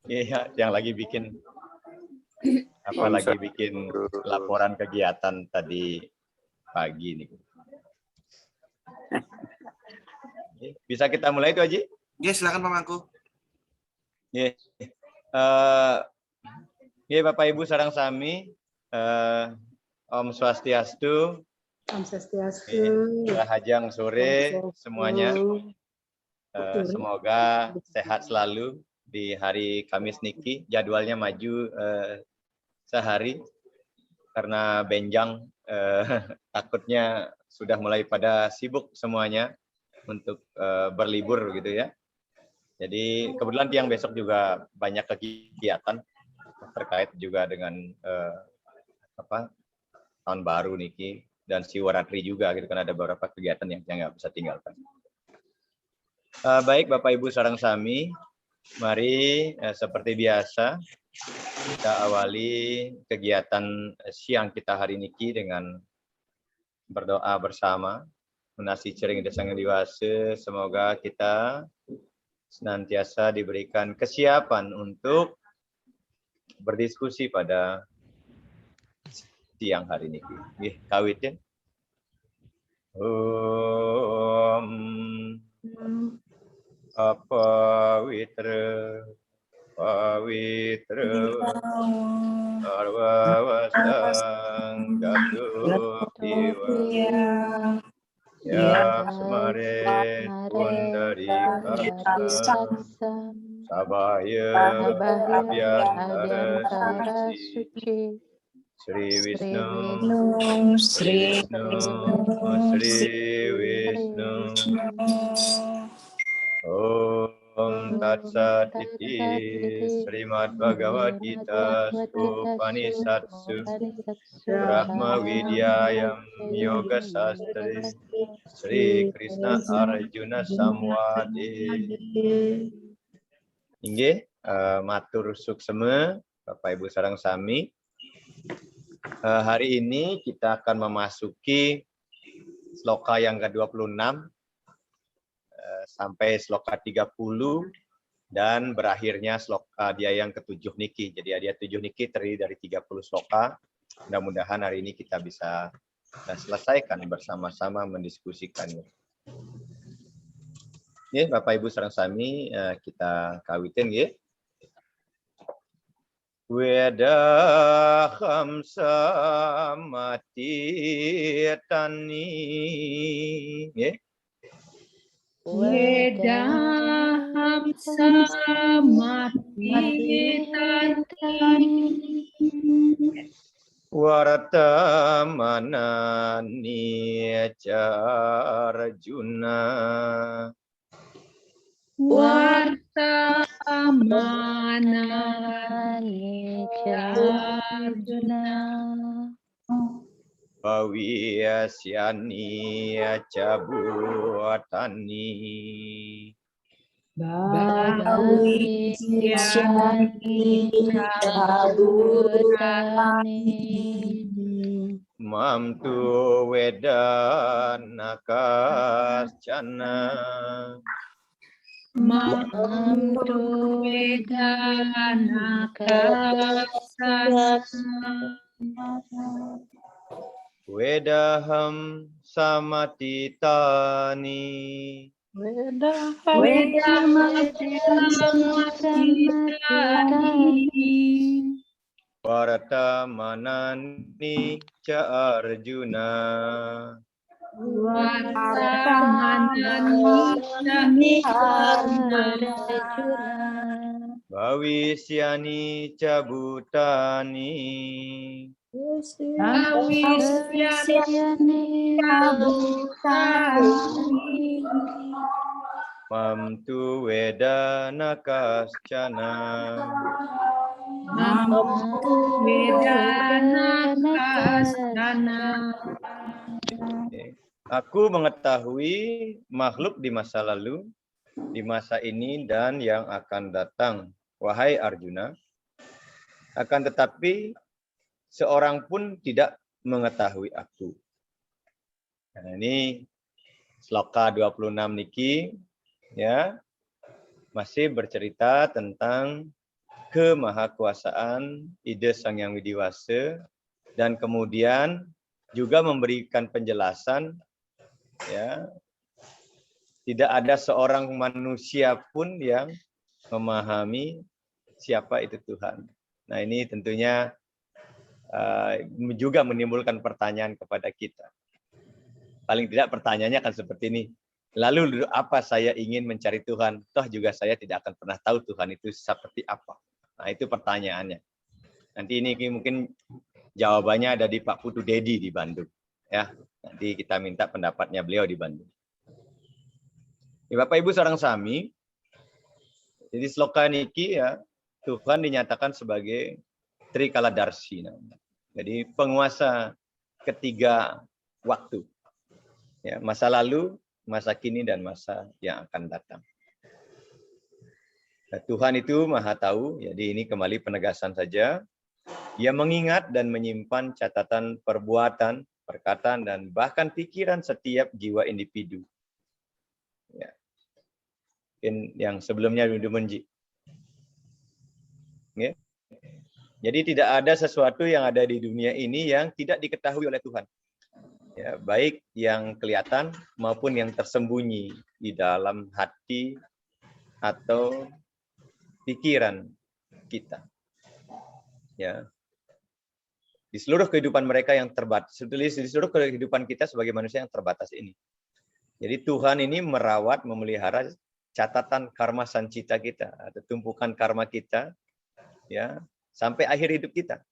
Iya, yang lagi bikin laporan kegiatan tadi pagi nih. Bisa kita mulai itu, Haji? Ya, silakan Pak Mangku. Ya. Bapak Ibu sareng sami, Om Swastiastu. Om Swastiastu. Rahajang sore semuanya. Semoga sehat selalu di hari Kamis niki. Jadwalnya maju sehari karena benjang takutnya sudah mulai pada sibuk semuanya untuk berlibur gitu ya. Jadi kebetulan tiang besok juga banyak kegiatan terkait juga dengan tahun baru niki dan Siwaratri juga gitu kan, ada beberapa kegiatan yang nggak bisa tinggalkan. Baik Bapak Ibu sareng sami, mari seperti biasa kita awali kegiatan siang kita hari niki dengan berdoa bersama. Menasi cering desang diwase, semoga kita senantiasa diberikan kesiapan untuk berdiskusi pada siang hari ini. Kawit ya. Apawitra arwawasang gatu piwa ya smare pundarika sabaya abhyantara suci Sri Wisnu Sri Wisnu Om Tatsat iti Srimad Bhagavad Gita Upanishadsu Brahma Widyayam Yoga Sastri Sri Krishna Arjuna Samwadi. Inggih, matur suksema Bapak Ibu sareng sami. Hari ini kita akan memasuki sloka yang ke-26 sampai sloka 30 dan berakhirnya sloka dia yang ke-7 niki. Jadi dia 7 niki terdiri dari 30 sloka. Mudah-mudahan hari ini kita bisa selesaikan bersama-sama mendiskusikannya. Ya, Bapak Ibu sareng sami, kita kawitin nggih. Weda khamsa mati tani nggih. Weda hamsa mati tani Warata manani Arjuna Warta manani Arjuna Bawiyasyani cabutani Bawisyani cabutani Mamtu wedanakascana Mamtu wedanakascana Wedaham samatitani Wedaham samatitani Warata manani ca Arjuna Warta manani Arjuna Bawisyani cabutani Bawisyani cabutani Mamtu wedanakascana Mamtu wedanakascana. Aku mengetahui makhluk di masa lalu, di masa ini dan yang akan datang, wahai Arjuna. Akan tetapi seorang pun tidak mengetahui aku. Nah, ini sloka 26 niki ya masih bercerita tentang kemahakuasaan ide Sang Yang Widi Wasa, dan kemudian juga memberikan penjelasan, ya, tidak ada seorang manusia pun yang memahami siapa itu Tuhan. Nah, ini tentunya juga menimbulkan pertanyaan kepada kita. Paling tidak pertanyaannya akan seperti ini. Lalu apa saya ingin mencari Tuhan? Toh juga saya tidak akan pernah tahu Tuhan itu seperti apa. Nah, itu pertanyaannya. Nanti ini mungkin jawabannya ada di Pak Putu Dedi di Bandung. Ya, nanti kita minta pendapatnya beliau di Bandung. Ya, Bapak Ibu seorang sami, jadi sloka niki ya, Tuhan dinyatakan sebagai Trikala Darsina. Jadi penguasa ketiga waktu. Ya, masa lalu, masa kini, dan masa yang akan datang. Nah, Tuhan itu Maha Tahu, jadi ini kembali penegasan saja. Ia mengingat dan menyimpan catatan perbuatan, perkataan, dan bahkan pikiran setiap jiwa individu. Ya. Yang sebelumnya dulu menji. Ya. Jadi tidak ada sesuatu yang ada di dunia ini yang tidak diketahui oleh Tuhan. Ya, baik yang kelihatan maupun yang tersembunyi di dalam hati atau pikiran kita. Ya. Di seluruh kehidupan mereka yang terbatas, di seluruh kehidupan kita sebagai manusia yang terbatas ini. Jadi Tuhan ini merawat, memelihara catatan karma sancita kita, atau tumpukan karma kita, ya, sampai akhir hidup kita.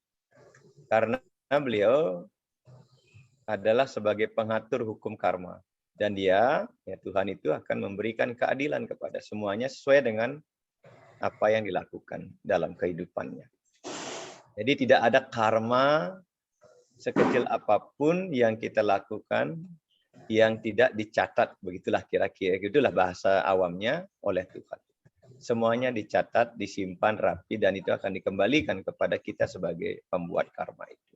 Karena beliau adalah sebagai pengatur hukum karma. Dan dia, ya Tuhan itu akan memberikan keadilan kepada semuanya sesuai dengan apa yang dilakukan dalam kehidupannya. Jadi tidak ada karma sekecil apapun yang kita lakukan yang tidak dicatat, begitulah kira-kira, itulah bahasa awamnya, oleh Tuhan. Semuanya dicatat, disimpan rapi, dan itu akan dikembalikan kepada kita sebagai pembuat karma itu.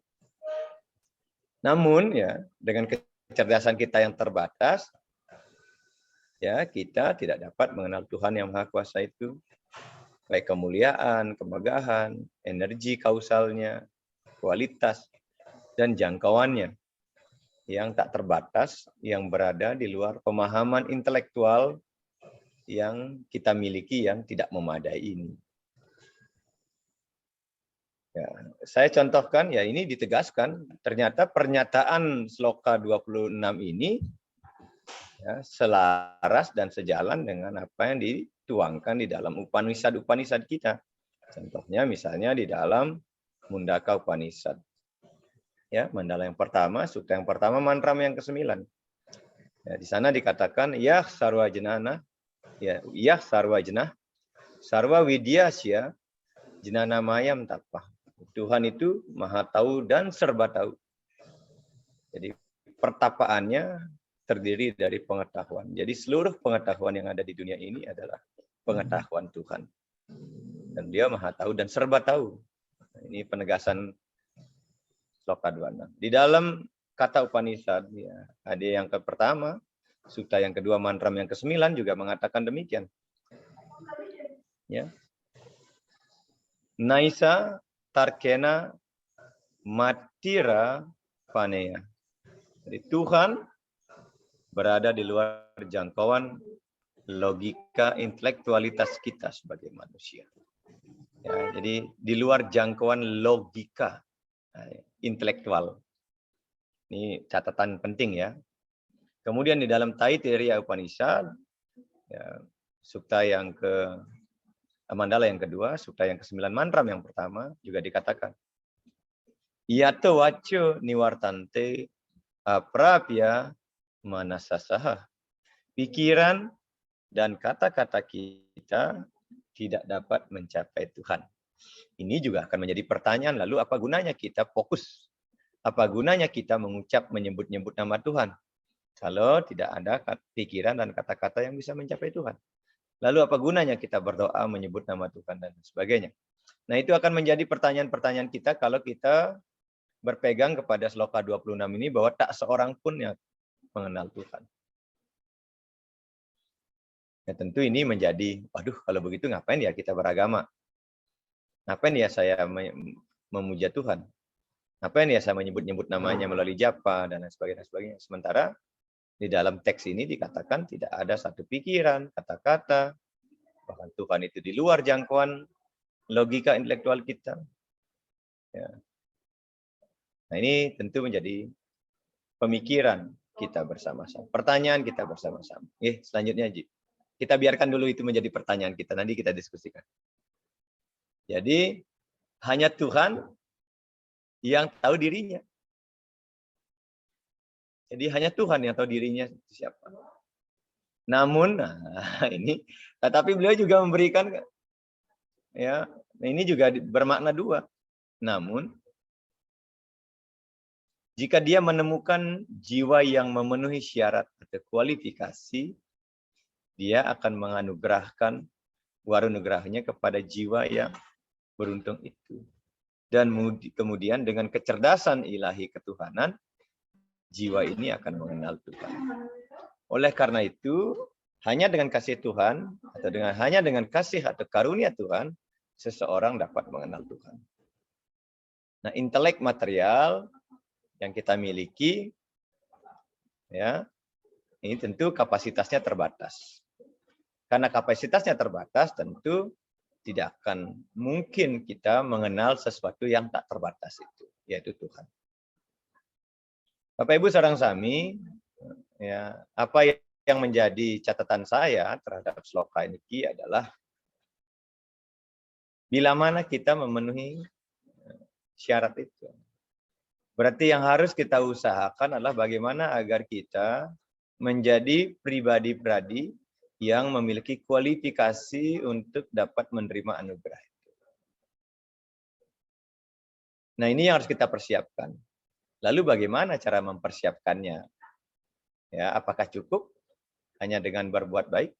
Namun ya, dengan kecerdasan kita yang terbatas, ya kita tidak dapat mengenal Tuhan yang Maha Kuasa itu, baik kemuliaan, kemegahan, energi kausalnya, kualitas, dan jangkauannya yang tak terbatas, yang berada di luar pemahaman intelektual yang kita miliki yang tidak memadai ini. Ya, saya contohkan, ya ini ditegaskan, ternyata pernyataan sloka 26 ini ya, selaras dan sejalan dengan apa yang dituangkan di dalam Upanishad-Upanishad kita. Contohnya misalnya di dalam Mundaka Upanishad. Ya, mandala yang pertama, sutta yang pertama, mantram yang ke-9. Ya, di sana dikatakan yah sarwa jenana, ya yah sarwa jenah, sarwa widyasya jenana mayam tapah. Tuhan itu Maha Tahu dan serba tahu. Jadi pertapaannya terdiri dari pengetahuan. Jadi seluruh pengetahuan yang ada di dunia ini adalah pengetahuan Tuhan. Dan dia Maha Tahu dan serba tahu. Ini penegasan sloka 26. Di dalam kata Upanishad, ya, ada yang pertama, sutta yang kedua, mantram yang ke-9 juga mengatakan demikian. Ya. Naisa tarkena matira paneya. Jadi Tuhan berada di luar jangkauan logika intelektualitas kita sebagai manusia. Ya, jadi di luar jangkauan logika intelektual. Ini catatan penting ya. Kemudian di dalam Taittiriya Upanishad, ya, sutta yang ke mandala yang kedua, sutta yang ke-9, mantram yang pertama juga dikatakan yato wacho niwartante aprapya manasasaha. Pikiran dan kata-kata kita tidak dapat mencapai Tuhan. Ini juga akan menjadi pertanyaan, lalu apa gunanya kita fokus? Apa gunanya kita mengucap, menyebut-nyebut nama Tuhan? Kalau tidak ada pikiran dan kata-kata yang bisa mencapai Tuhan. Lalu apa gunanya kita berdoa, menyebut nama Tuhan, dan sebagainya. Nah, itu akan menjadi pertanyaan-pertanyaan kita kalau kita berpegang kepada sloka 26 ini, bahwa tak seorang pun yang mengenal Tuhan. Ya, tentu ini menjadi, waduh, kalau begitu ngapain ya kita beragama? Ngapain ya saya memuja Tuhan? Ngapain ya saya menyebut-nyebut namanya melalui japa dan lain sebagainya. Sementara di dalam teks ini dikatakan tidak ada satu pikiran, kata-kata, bahkan Tuhan itu di luar jangkauan logika intelektual kita. Ya. Nah, ini tentu menjadi pemikiran kita bersama-sama, pertanyaan kita bersama-sama. Selanjutnya, Ji. Kita biarkan dulu itu menjadi pertanyaan kita, nanti kita diskusikan. Jadi, hanya Tuhan yang tahu dirinya. Jadi hanya Tuhan yang tahu dirinya siapa. Namun, ini, tetapi beliau juga memberikan, ya, ini juga bermakna dua. Namun, jika dia menemukan jiwa yang memenuhi syarat atau kualifikasi, dia akan menganugerahkan warunugerahnya kepada jiwa yang beruntung itu. Dan kemudian dengan kecerdasan ilahi ketuhanan, jiwa ini akan mengenal Tuhan. Oleh karena itu, hanya dengan kasih Tuhan, atau hanya dengan kasih atau karunia Tuhan, seseorang dapat mengenal Tuhan. Nah, intelek material yang kita miliki, ya, ini tentu kapasitasnya terbatas. Karena kapasitasnya terbatas, tentu tidak akan mungkin kita mengenal sesuatu yang tak terbatas itu, yaitu Tuhan. Bapak Ibu sareng sami, ya, apa yang menjadi catatan saya terhadap sloka ini adalah bila mana kita memenuhi syarat itu. Berarti yang harus kita usahakan adalah bagaimana agar kita menjadi pribadi-pribadi yang memiliki kualifikasi untuk dapat menerima anugerah itu. Nah, ini yang harus kita persiapkan. Lalu bagaimana cara mempersiapkannya? Ya, apakah cukup hanya dengan berbuat baik?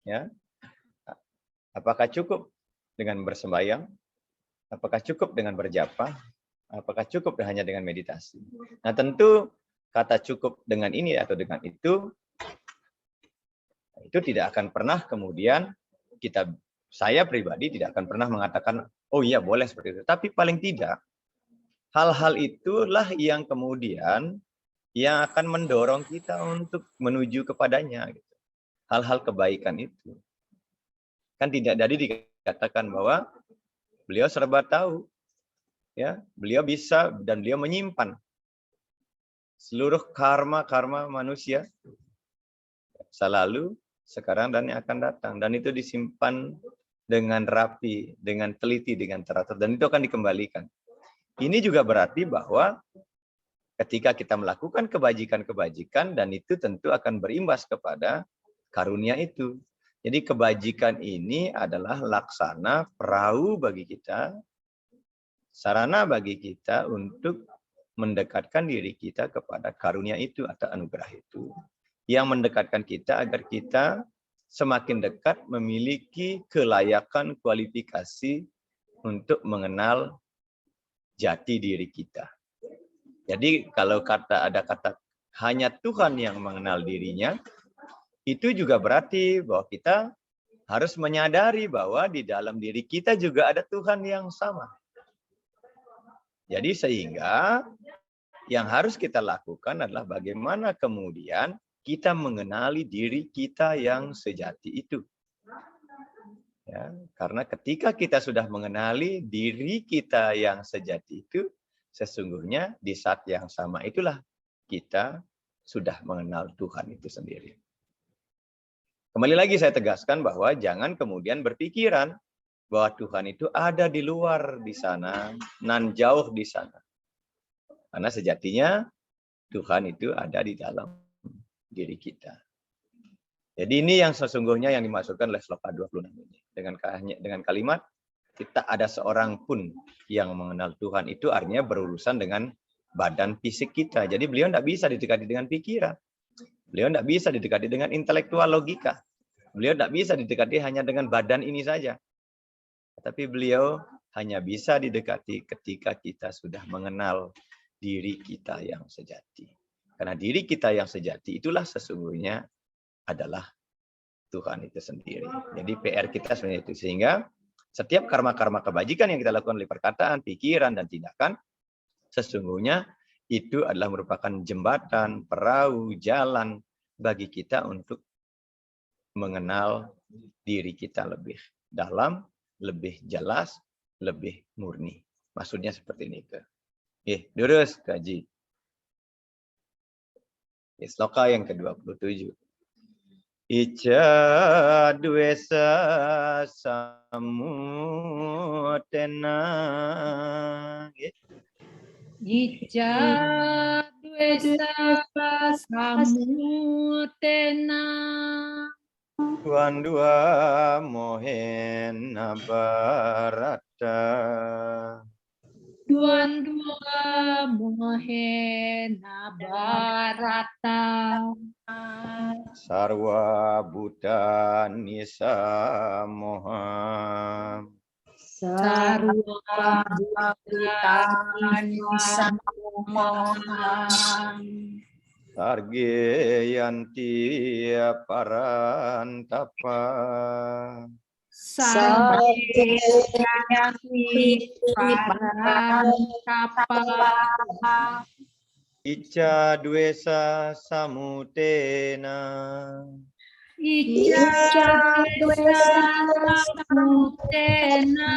Ya. Apakah cukup dengan bersembahyang? Apakah cukup dengan berjapa? Apakah cukup hanya dengan meditasi? Nah, tentu kata cukup dengan ini atau dengan itu tidak akan pernah kemudian saya pribadi tidak akan pernah mengatakan, oh iya boleh seperti itu. Tapi paling tidak, hal-hal itulah yang kemudian yang akan mendorong kita untuk menuju kepadanya. Hal-hal kebaikan itu. Kan tidak tadi dikatakan bahwa beliau serba tahu. Ya, beliau bisa dan beliau menyimpan seluruh karma-karma manusia. Selalu, sekarang, dan yang akan datang. Dan itu disimpan dengan rapi, dengan teliti, dengan teratur. Dan itu akan dikembalikan. Ini juga berarti bahwa ketika kita melakukan kebajikan-kebajikan, dan itu tentu akan berimbas kepada karunia itu. Jadi kebajikan ini adalah laksana perahu bagi kita, sarana bagi kita untuk mendekatkan diri kita kepada karunia itu atau anugerah itu. Yang mendekatkan kita agar kita semakin dekat memiliki kelayakan kualifikasi untuk mengenal jati diri kita. Jadi kalau ada kata hanya Tuhan yang mengenal dirinya, itu juga berarti bahwa kita harus menyadari bahwa di dalam diri kita juga ada Tuhan yang sama. Jadi sehingga yang harus kita lakukan adalah bagaimana kemudian kita mengenali diri kita yang sejati itu. Ya, karena ketika kita sudah mengenali diri kita yang sejati itu, sesungguhnya di saat yang sama itulah kita sudah mengenal Tuhan itu sendiri. Kembali lagi saya tegaskan bahwa jangan kemudian berpikiran bahwa Tuhan itu ada di luar di sana, nan jauh di sana. Karena sejatinya Tuhan itu ada di dalam diri kita. Jadi ini yang sesungguhnya yang dimaksudkan oleh sloka 26 ini. Dengan kalimat, kita ada seorang pun yang mengenal Tuhan. Itu artinya berurusan dengan badan fisik kita. Jadi beliau tidak bisa didekati dengan pikiran. Beliau tidak bisa didekati dengan intelektual logika. Beliau tidak bisa didekati hanya dengan badan ini saja. Tapi beliau hanya bisa didekati ketika kita sudah mengenal diri kita yang sejati. Karena diri kita yang sejati itulah sesungguhnya adalah Tuhan itu sendiri. Jadi PR kita sebenarnya itu. Sehingga Setiap karma-karma kebajikan yang kita lakukan oleh perkataan, pikiran, dan tindakan, sesungguhnya itu adalah merupakan jembatan, perahu, jalan bagi kita untuk mengenal diri kita lebih dalam, lebih jelas, lebih murni. Maksudnya seperti ini. Terus kaji. Sloka yang ke-27. Icca duesa samutena. Icca duesa samutena. Dua mohena barata. Dua mohena barata. Sarwa Buddha Nisa Moha. Sarwa Buddha Nisa Moha. Sarge Yanti Parantapa. Sarge Yanti Parantapa. Icca duesa samutena. Icca duesa samutena.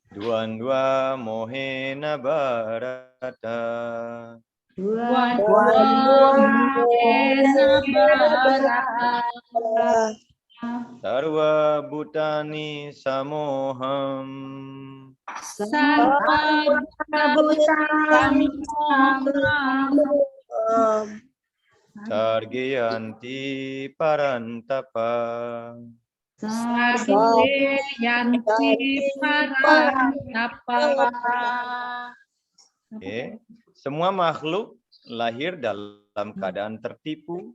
Dua mohena barata. Dua mohena barata. Sarwa Bhutani Samoham. Sarva Bhutani Samoham. Sargiyanti Parantapa. Sarge Yanti Parantapa. Semua makhluk lahir dalam keadaan tertipu.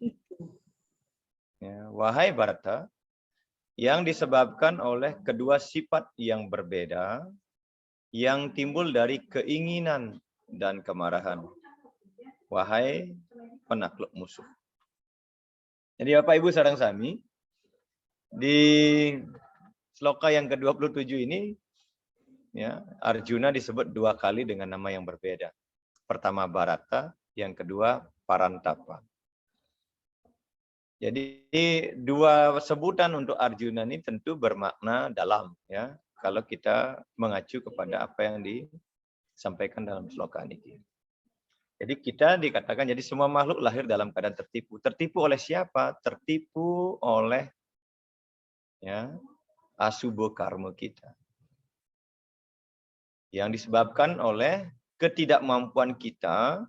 Wahai Bharata, yang disebabkan oleh kedua sifat yang berbeda yang timbul dari keinginan dan kemarahan. Wahai penakluk musuh. Jadi Bapak Ibu sareng sami, di sloka yang ke-27 ini, Arjuna disebut dua kali dengan nama yang berbeda. Pertama Bharata, yang kedua Parantapa. Jadi dua sebutan untuk Arjuna ini tentu bermakna dalam, kalau kita mengacu kepada apa yang disampaikan dalam sloka ini. Jadi kita dikatakan jadi semua makhluk lahir dalam keadaan tertipu. Tertipu oleh siapa? Tertipu oleh asubha karma kita. Yang disebabkan oleh ketidakmampuan kita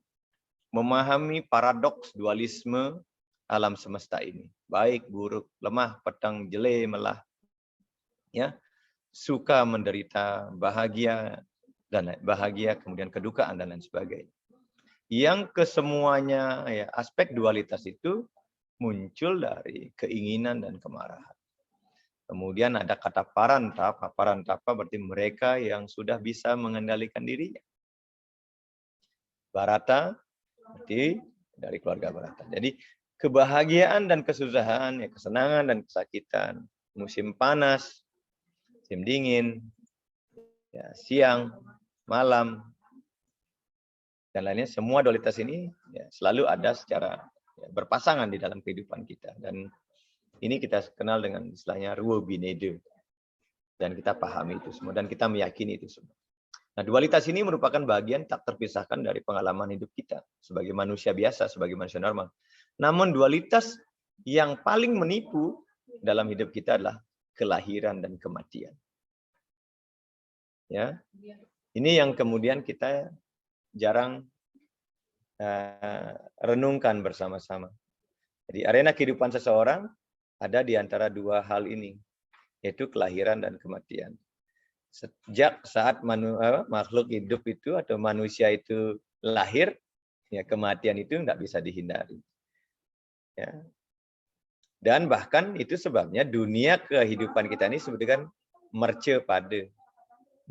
memahami paradoks dualisme alam semesta ini. Baik, buruk, lemah, petang, jele, melah. Suka, menderita, bahagia, dan bahagia, kemudian kedukaan, dan lain sebagainya. Yang kesemuanya, aspek dualitas itu muncul dari keinginan dan kemarahan. Kemudian ada kata parantapa. Parantapa berarti mereka yang sudah bisa mengendalikan dirinya. Bharata berarti dari keluarga Bharata. Jadi kebahagiaan dan kesusahan, kesenangan dan kesakitan, musim panas, musim dingin, siang, malam, dan lainnya, semua dualitas ini selalu ada secara berpasangan di dalam kehidupan kita. Dan ini kita kenal dengan istilahnya ruwa bineda. Dan kita pahami itu semua, dan kita meyakini itu semua. Nah, dualitas ini merupakan bagian tak terpisahkan dari pengalaman hidup kita sebagai manusia biasa, sebagai manusia normal. Namun dualitas yang paling menipu dalam hidup kita adalah kelahiran dan kematian. Ini yang kemudian kita jarang renungkan bersama-sama. Jadi arena kehidupan seseorang ada di antara dua hal ini, yaitu kelahiran dan kematian. Sejak saat makhluk hidup itu atau manusia itu lahir, kematian itu tidak bisa dihindari. Dan bahkan itu sebabnya dunia kehidupan kita ini sebutkan merce pada.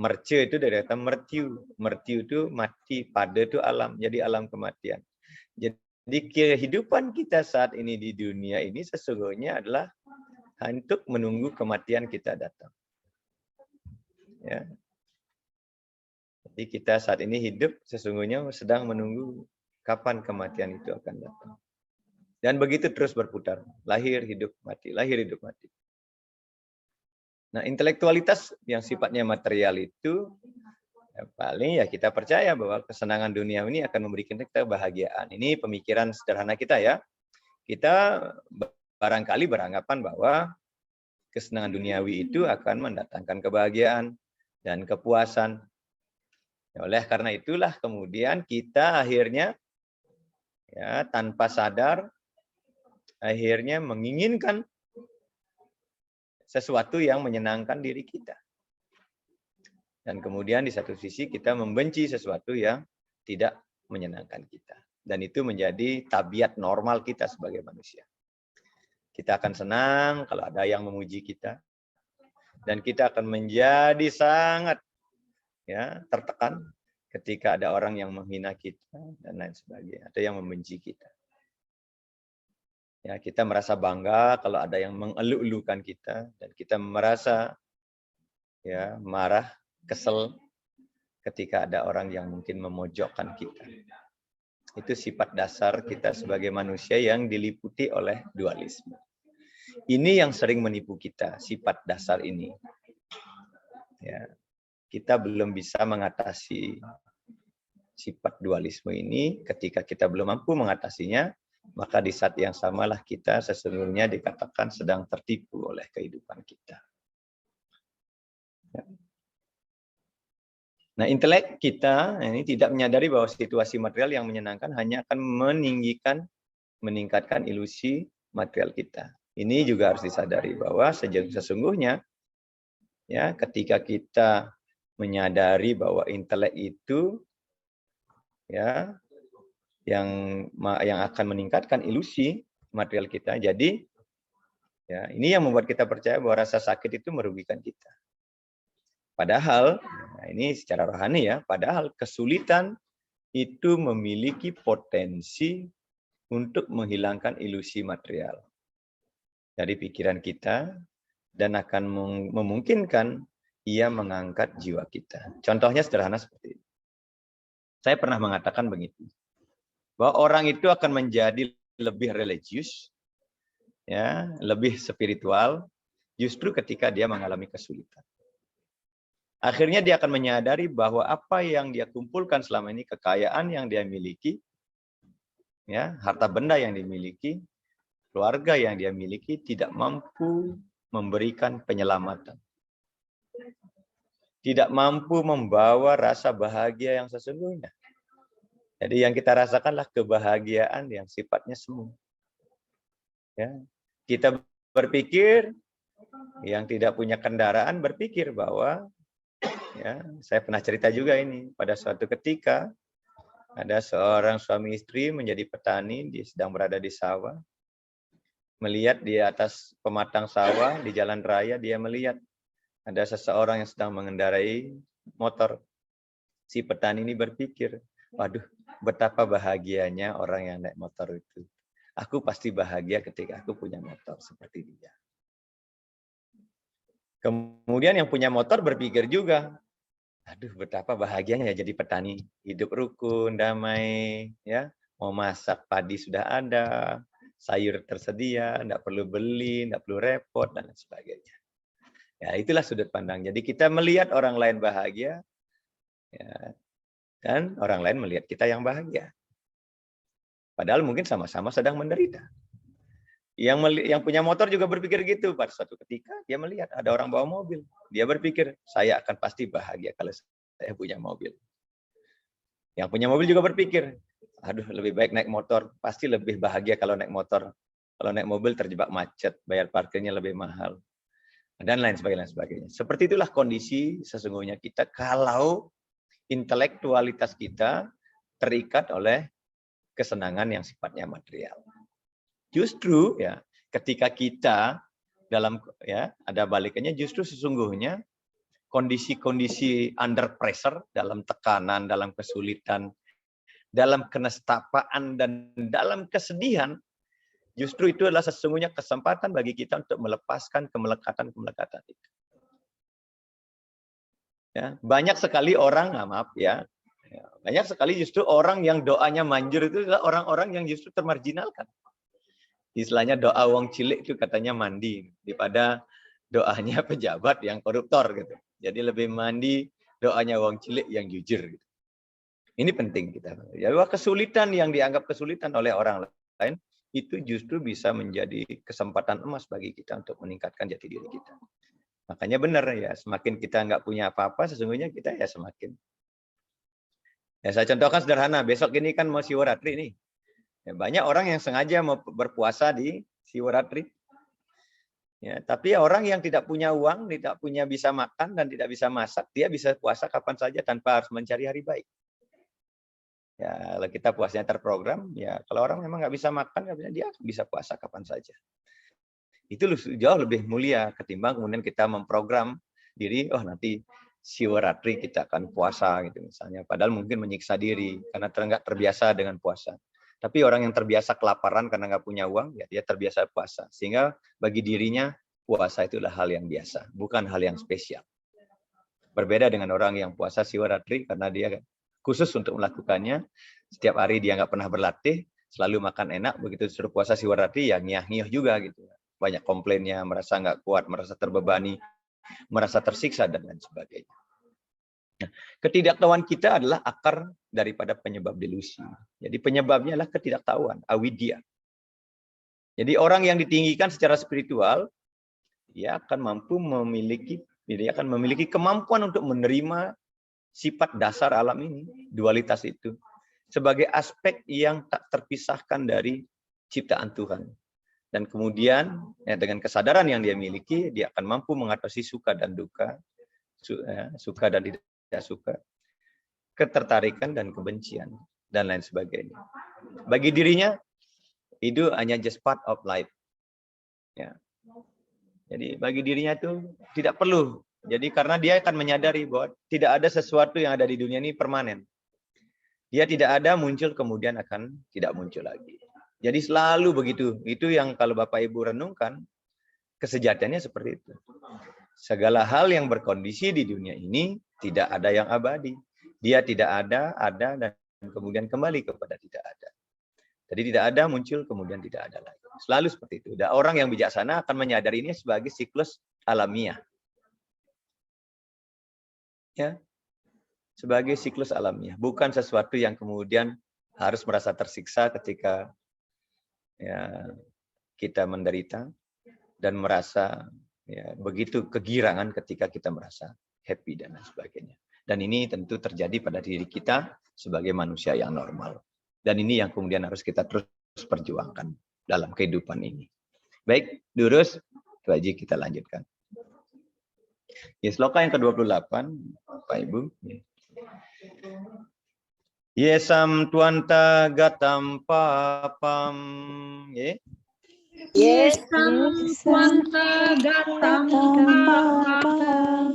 Merce itu dari kata mertiu. Mertiu itu mati, pada itu alam. Jadi alam kematian. Jadi kehidupan kita saat ini di dunia ini sesungguhnya adalah untuk menunggu kematian kita datang. Ya. Jadi kita saat ini hidup sesungguhnya sedang menunggu kapan kematian itu akan datang. Dan begitu terus berputar, lahir, hidup, mati, lahir, hidup, mati. Nah, intelektualitas yang sifatnya material itu yang paling ya kita percaya bahwa kesenangan dunia ini akan memberikan kita kebahagiaan. Ini pemikiran sederhana kita ya. Kita barangkali beranggapan bahwa kesenangan duniawi itu akan mendatangkan kebahagiaan dan kepuasan. Oleh karena itulah kemudian kita akhirnya ya tanpa sadar akhirnya menginginkan sesuatu yang menyenangkan diri kita. Dan kemudian di satu sisi kita membenci sesuatu yang tidak menyenangkan kita. Dan itu menjadi tabiat normal kita sebagai manusia. Kita akan senang kalau ada yang memuji kita. Dan kita akan menjadi sangat ya tertekan ketika ada orang yang menghina kita dan lain sebagainya. Ada yang membenci kita. Ya, kita merasa bangga kalau ada yang mengeluh-elukan kita. Dan kita merasa ya marah, kesel ketika ada orang yang mungkin memojokkan kita. Itu sifat dasar kita sebagai manusia yang diliputi oleh dualisme. Ini yang sering menipu kita, sifat dasar ini. Ya, kita belum bisa mengatasi sifat dualisme ini. Ketika kita belum mampu mengatasinya, maka di saat yang samalah kita sesungguhnya dikatakan sedang tertipu oleh kehidupan kita. Ya. Nah, intelek kita ini tidak menyadari bahwa situasi material yang menyenangkan hanya akan meningkatkan ilusi material kita. Ini juga harus disadari bahwa sesungguhnya ya ketika kita menyadari bahwa intelek itu ya yang akan meningkatkan ilusi material kita. Jadi ya ini yang membuat kita percaya bahwa rasa sakit itu merugikan kita. Padahal nah ini secara rohani ya, padahal kesulitan itu memiliki potensi untuk menghilangkan ilusi material dari pikiran kita dan akan memungkinkan ia mengangkat jiwa kita. Contohnya sederhana seperti ini. Saya pernah mengatakan begitu. Bahwa orang itu akan menjadi lebih religius, ya, lebih spiritual, justru ketika dia mengalami kesulitan. Akhirnya dia akan menyadari bahwa apa yang dia kumpulkan selama ini, kekayaan yang dia miliki, ya, harta benda yang dimiliki, keluarga yang dia miliki tidak mampu memberikan penyelamatan. Tidak mampu membawa rasa bahagia yang sesungguhnya. Jadi yang kita rasakanlah kebahagiaan yang sifatnya semu. Ya. Kita berpikir, yang tidak punya kendaraan berpikir bahwa, ya, saya pernah cerita juga ini, pada suatu ketika ada seorang suami istri menjadi petani, dia sedang berada di sawah, melihat di atas pematang sawah, di jalan raya, dia melihat ada seseorang yang sedang mengendarai motor. Si petani ini berpikir, waduh, betapa bahagianya orang yang naik motor itu. Aku pasti bahagia ketika aku punya motor seperti dia. Kemudian yang punya motor berpikir juga, aduh betapa bahagianya ya jadi petani. Hidup rukun, damai, ya. Mau masak padi sudah ada, sayur tersedia, tidak perlu beli, tidak perlu repot, dan lain sebagainya. Ya, itulah sudut pandang. Jadi kita melihat orang lain bahagia, ya, dan orang lain melihat kita yang bahagia. Padahal mungkin sama-sama sedang menderita. Yang punya motor juga berpikir gitu. Pada suatu ketika dia melihat ada orang bawa mobil. Dia berpikir, saya akan pasti bahagia kalau saya punya mobil. Yang punya mobil juga berpikir, aduh lebih baik naik motor. Pasti lebih bahagia kalau naik motor. Kalau naik mobil terjebak macet, bayar parkirnya lebih mahal. Dan lain sebagainya. Seperti itulah kondisi sesungguhnya kita kalau intelektualitas kita terikat oleh kesenangan yang sifatnya material. Justru ya ketika kita dalam ya ada balikannya justru sesungguhnya kondisi-kondisi under pressure, dalam tekanan, dalam kesulitan, dalam kenestapaan dan dalam kesedihan, justru itu adalah sesungguhnya kesempatan bagi kita untuk melepaskan kemelekatan-kemelekatan itu. Ya, banyak sekali orang, maaf ya, banyak sekali justru orang yang doanya manjur itu adalah orang-orang yang justru termarginalkan. Istilahnya doa wong cilik itu katanya mandi daripada doanya pejabat yang koruptor gitu. Jadi lebih mandi doanya wong cilik yang jujur gitu. Ini penting kita. Ya, bahwa kesulitan yang dianggap kesulitan oleh orang lain itu justru bisa menjadi kesempatan emas bagi kita untuk meningkatkan jati diri kita. Makanya benar ya, semakin kita nggak punya apa-apa, sesungguhnya kita ya semakin. Ya saya contohkan sederhana, besok ini kan mau Siwaratri nih. Ya, banyak orang yang sengaja mau berpuasa di Siwaratri. Ya, tapi orang yang tidak punya uang, tidak punya bisa makan dan tidak bisa masak, dia bisa puasa kapan saja tanpa harus mencari hari baik. Ya, kalau kita puasanya terprogram, ya kalau orang memang nggak bisa makan, dia bisa puasa kapan saja. Itu jauh lebih mulia ketimbang kemudian kita memprogram diri, oh nanti Siwaratri kita akan puasa gitu misalnya. Padahal mungkin menyiksa diri karena nggak terbiasa dengan puasa. Tapi orang yang terbiasa kelaparan karena nggak punya uang, ya dia terbiasa puasa. Sehingga bagi dirinya puasa itulah hal yang biasa, bukan hal yang spesial. Berbeda dengan orang yang puasa Siwaratri karena dia khusus untuk melakukannya. Setiap hari dia nggak pernah berlatih, selalu makan enak. Begitu disuruh puasa Siwaratri ya ngiyah-ngiyah juga gitu. Banyak komplainnya, merasa nggak kuat, merasa terbebani, merasa tersiksa dan lain sebagainya. Nah, ketidaktahuan kita adalah akar daripada penyebab delusi. Jadi penyebabnya adalah ketidaktahuan, avidya. Jadi orang yang ditinggikan secara spiritual, dia akan memiliki kemampuan untuk menerima sifat dasar alam ini, dualitas itu, sebagai aspek yang tak terpisahkan dari ciptaan Tuhan. Dan kemudian dengan kesadaran yang dia miliki, dia akan mampu mengatasi suka dan duka, suka dan tidak suka, ketertarikan dan kebencian, dan lain sebagainya. Bagi dirinya, itu hanya just part of life. Ya. Jadi bagi dirinya itu tidak perlu. Jadi karena dia akan menyadari bahwa tidak ada sesuatu yang ada di dunia ini permanen. Dia tidak ada, muncul, kemudian akan tidak muncul lagi. Jadi selalu begitu. Itu yang kalau Bapak Ibu renungkan, kesejatiannya seperti itu. Segala hal yang berkondisi di dunia ini tidak ada yang abadi. Dia tidak ada, dan kemudian kembali kepada tidak ada. Jadi tidak ada, muncul, kemudian tidak ada lagi. Selalu seperti itu. Dan orang yang bijaksana akan menyadari ini sebagai siklus alamiah. Ya, sebagai siklus alamiah. Bukan sesuatu yang kemudian harus merasa tersiksa ketika ya, kita menderita dan merasa ya, begitu kegirangan ketika kita merasa happy dan lain sebagainya. Dan ini tentu terjadi pada diri kita sebagai manusia yang normal. Dan ini yang kemudian harus kita terus perjuangkan dalam kehidupan ini. Baik, Durus, itu aja kita lanjutkan. Ya, sloka yang ke-28, Pak Ibu. Yesam tuanta gatam papam. Yesam tuanta gatam papam.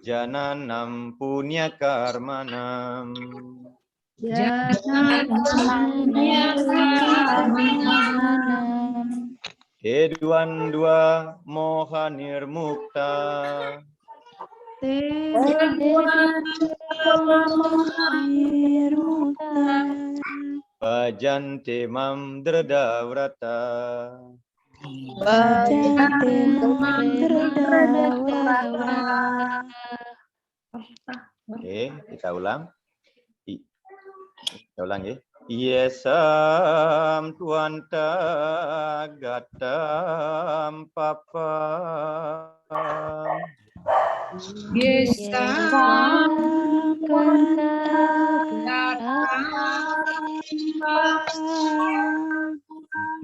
Jananam punya karmanam. Jangan Eduan dua moha nirmukta. Bajante mam dradavrata. Oke, kita ulang. Kita ulang ya. Yesam tuanta gatam papam. Yesam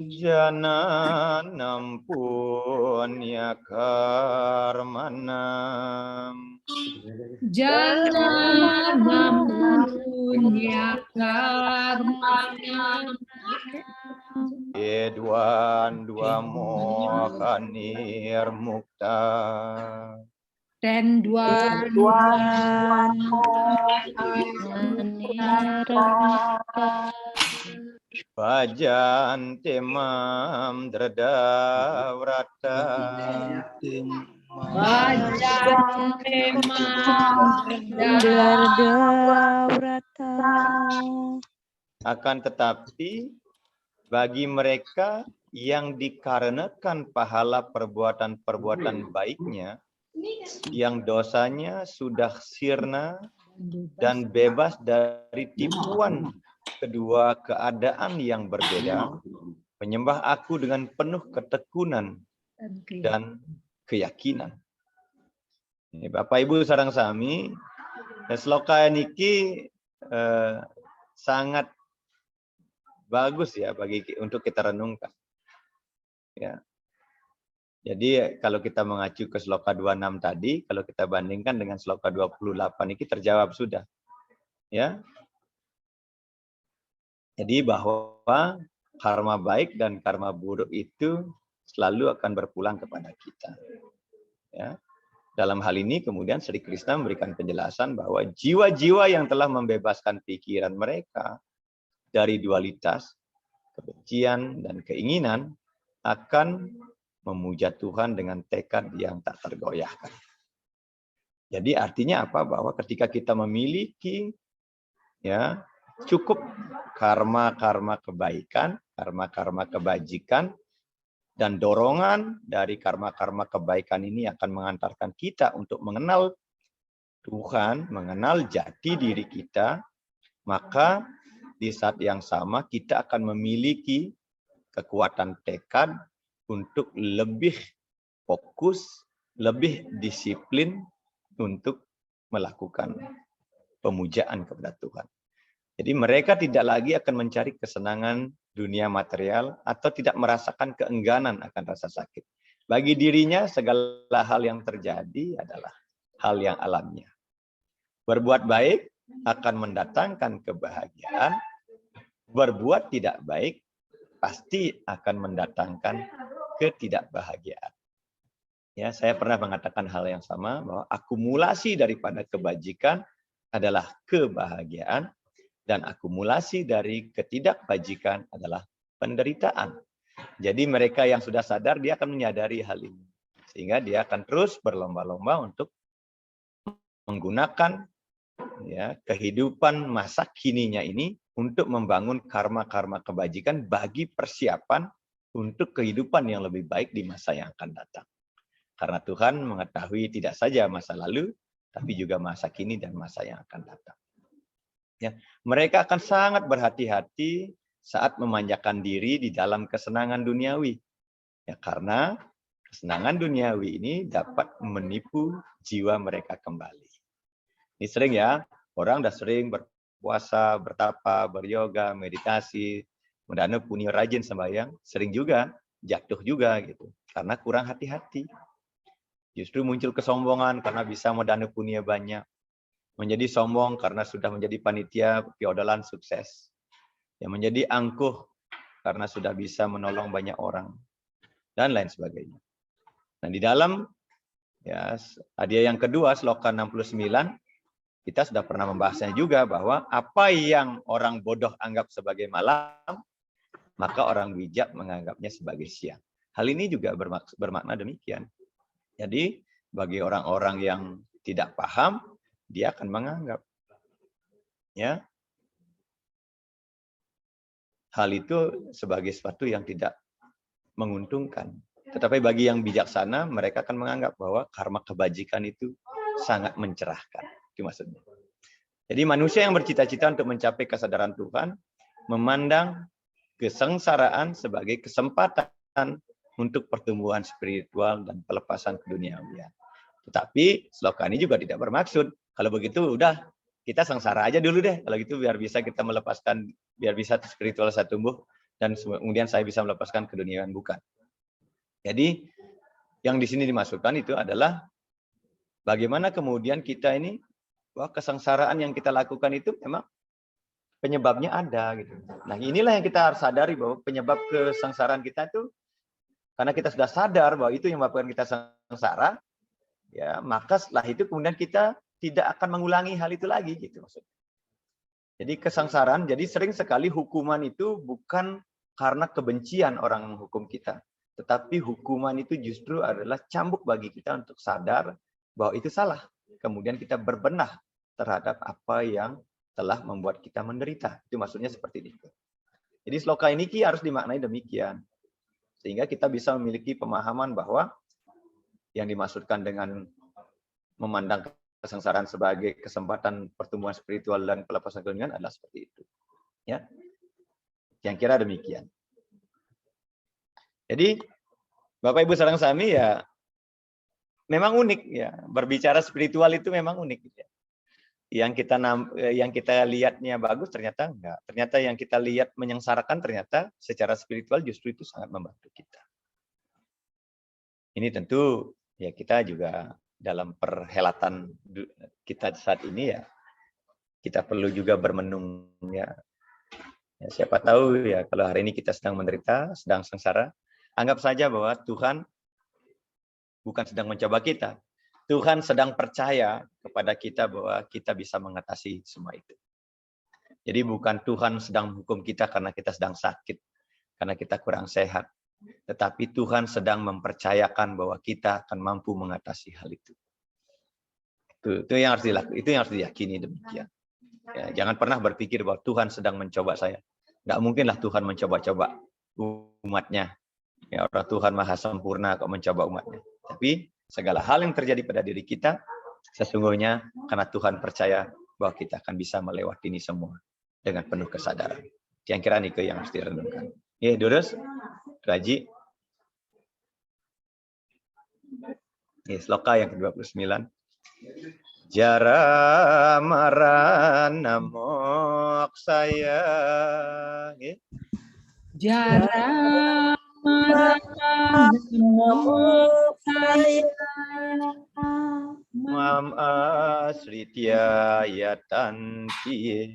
Jananam punya karmanam. Jangan punya karmanam. Eduan dua moha nirmukta. Dan dua Bajante mam dradavrata. Bajang memang Dardabrata. Akan tetapi bagi mereka yang dikarenakan pahala perbuatan-perbuatan baiknya, yang dosanya sudah sirna dan bebas dari tipuan kedua keadaan yang berbeda, menyembah aku dengan penuh ketekunan dan keyakinan. Ini Bapak Ibu sareng sami, sloka niki sangat bagus ya untuk kita renungkan. Ya. Jadi kalau kita mengacu ke sloka 26 tadi, kalau kita bandingkan dengan sloka 28 ini terjawab sudah. Ya. Jadi bahwa karma baik dan karma buruk itu selalu akan berpulang kepada kita. Ya. Dalam hal ini kemudian Sri Krishna memberikan penjelasan bahwa jiwa-jiwa yang telah membebaskan pikiran mereka dari dualitas, kebencian, dan keinginan akan memuja Tuhan dengan tekad yang tak tergoyahkan. Jadi artinya apa? Bahwa ketika kita memiliki ya cukup karma-karma kebaikan, karma-karma kebajikan, dan dorongan dari karma-karma kebaikan ini akan mengantarkan kita untuk mengenal Tuhan, mengenal jati diri kita, maka di saat yang sama kita akan memiliki kekuatan tekad untuk lebih fokus, lebih disiplin untuk melakukan pemujaan kepada Tuhan. Jadi mereka tidak lagi akan mencari kesenangan dunia material atau tidak merasakan keengganan akan rasa sakit. Bagi dirinya segala hal yang terjadi adalah hal yang alamiah. Berbuat baik akan mendatangkan kebahagiaan, berbuat tidak baik pasti akan mendatangkan ketidakbahagiaan. Ya, saya pernah mengatakan hal yang sama bahwa akumulasi daripada kebajikan adalah kebahagiaan dan akumulasi dari ketidakbajikan adalah penderitaan. Jadi mereka yang sudah sadar dia akan menyadari hal ini sehingga dia akan terus berlomba-lomba untuk menggunakan ya kehidupan masa kininya ini untuk membangun karma-karma kebajikan bagi persiapan untuk kehidupan yang lebih baik di masa yang akan datang. Karena Tuhan mengetahui tidak saja masa lalu, tapi juga masa kini dan masa yang akan datang. Ya, mereka akan sangat berhati-hati saat memanjakan diri di dalam kesenangan duniawi. Ya, karena kesenangan duniawi ini dapat menipu jiwa mereka kembali. Ini sering ya, orang udah sering berpuasa, bertapa, beryoga, meditasi, mendana punya rajin sembahyang, sering juga jatuh juga gitu, karena kurang hati-hati. Justru muncul kesombongan karena bisa mendana punya banyak. Menjadi sombong karena sudah menjadi panitia feodalan sukses. Yang menjadi angkuh karena sudah bisa menolong banyak orang. Dan lain sebagainya. Nah di dalam ya hadiah yang kedua, sloka 69, kita sudah pernah membahasnya juga bahwa apa yang orang bodoh anggap sebagai malam, maka orang bijak menganggapnya sebagai siang. Hal ini juga bermakna demikian. Jadi bagi orang-orang yang tidak paham, dia akan menganggap ya hal itu sebagai sesuatu yang tidak menguntungkan. Tetapi bagi yang bijaksana, mereka akan menganggap bahwa karma kebajikan itu sangat mencerahkan. Itu maksudnya. Jadi manusia yang bercita-cita untuk mencapai kesadaran Tuhan memandang kesengsaraan sebagai kesempatan untuk pertumbuhan spiritual dan pelepasan keduniawian. Tetapi sloka ini juga tidak bermaksud kalau begitu udah kita sengsara aja dulu deh. Kalau gitu biar bisa kita melepaskan, biar bisa spiritual saya tumbuh dan kemudian saya bisa melepaskan keduniaan, bukan. Jadi yang di sini dimasukkan itu adalah bagaimana kemudian kita ini bahwa kesengsaraan yang kita lakukan itu memang penyebabnya ada gitu. Nah, inilah yang kita harus sadari bahwa penyebab kesengsaraan kita itu karena kita sudah sadar bahwa itu yang menyebabkan kita sengsara, ya, maka setelah itu kemudian kita tidak akan mengulangi hal itu lagi gitu maksudnya. Jadi kesengsaraan, jadi sering sekali hukuman itu bukan karena kebencian orang menghukum kita, Tetapi hukuman itu justru adalah cambuk bagi kita untuk sadar bahwa itu salah. Kemudian kita berbenah terhadap apa yang telah membuat kita menderita. Itu maksudnya seperti itu. Jadi sloka ini harus dimaknai demikian. Sehingga kita bisa memiliki pemahaman bahwa yang dimaksudkan dengan memandang kesengsaraan sebagai kesempatan pertumbuhan spiritual dan pelepasan kehidupan adalah seperti itu. Ya. Yang kira demikian. Jadi Bapak Ibu sareng sami ya memang unik ya, berbicara spiritual itu memang unik ya. Yang kita lihatnya bagus ternyata enggak. Ternyata yang kita lihat menyengsarakan ternyata secara spiritual justru itu sangat membantu kita. Ini tentu ya kita juga dalam perhelatan kita saat ini ya kita perlu juga bermenung ya. Ya, siapa tahu ya kalau hari ini kita sedang menderita, sedang sengsara, anggap saja bahwa Tuhan bukan sedang mencoba kita. Tuhan sedang percaya kepada kita bahwa kita bisa mengatasi semua itu. Jadi bukan Tuhan sedang menghukum kita karena kita sedang sakit, karena kita kurang sehat. Tetapi Tuhan sedang mempercayakan bahwa kita akan mampu mengatasi hal itu. Itu yang harus dilakukan, itu yang harus diyakini demikian. Ya, jangan pernah berpikir bahwa Tuhan sedang mencoba saya. Nggak mungkinlah Tuhan mencoba-coba umatnya. Ya, orang Tuhan Maha Sempurna kok mencoba umatnya. Tapi segala hal yang terjadi pada diri kita, sesungguhnya karena Tuhan percaya bahwa kita akan bisa melewati ini semua dengan penuh kesadaran. Yang kira Nike yang harus direnungkan. Ya, Durus, Raji. Ya, sloka yang ke-29. Jara marana moksaya. Jara marana moksaya. Mam asritya yatanti.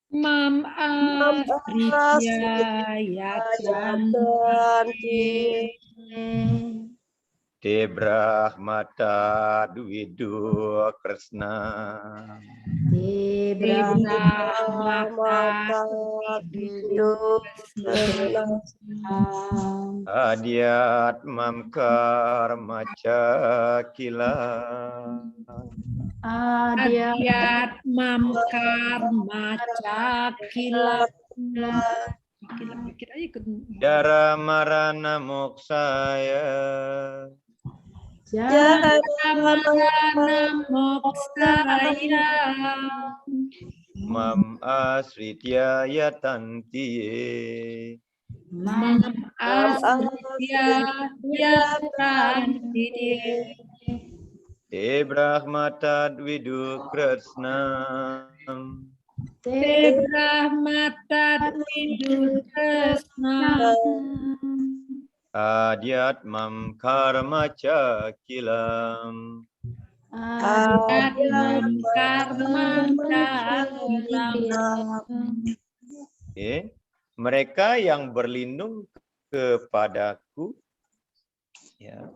Mam asritya yatanti. De Brahmata Dwidu Kresna. De Brahmata Dwidu Kresna. Adyat mam karma cakila. Adyat mam karma cakila. Pikir aja ikut. Jara marana moksaya. Jara marana moksaya. Mam asritya yatanti. Mam asritya yatanti. De Brahmata Dwidu Kresna. De Brahmata Dwidu Kresna. Adyat mam karma cakilam. Adyat mam karma cakilam. Okay. Mereka yang berlindung kepadaku, ya,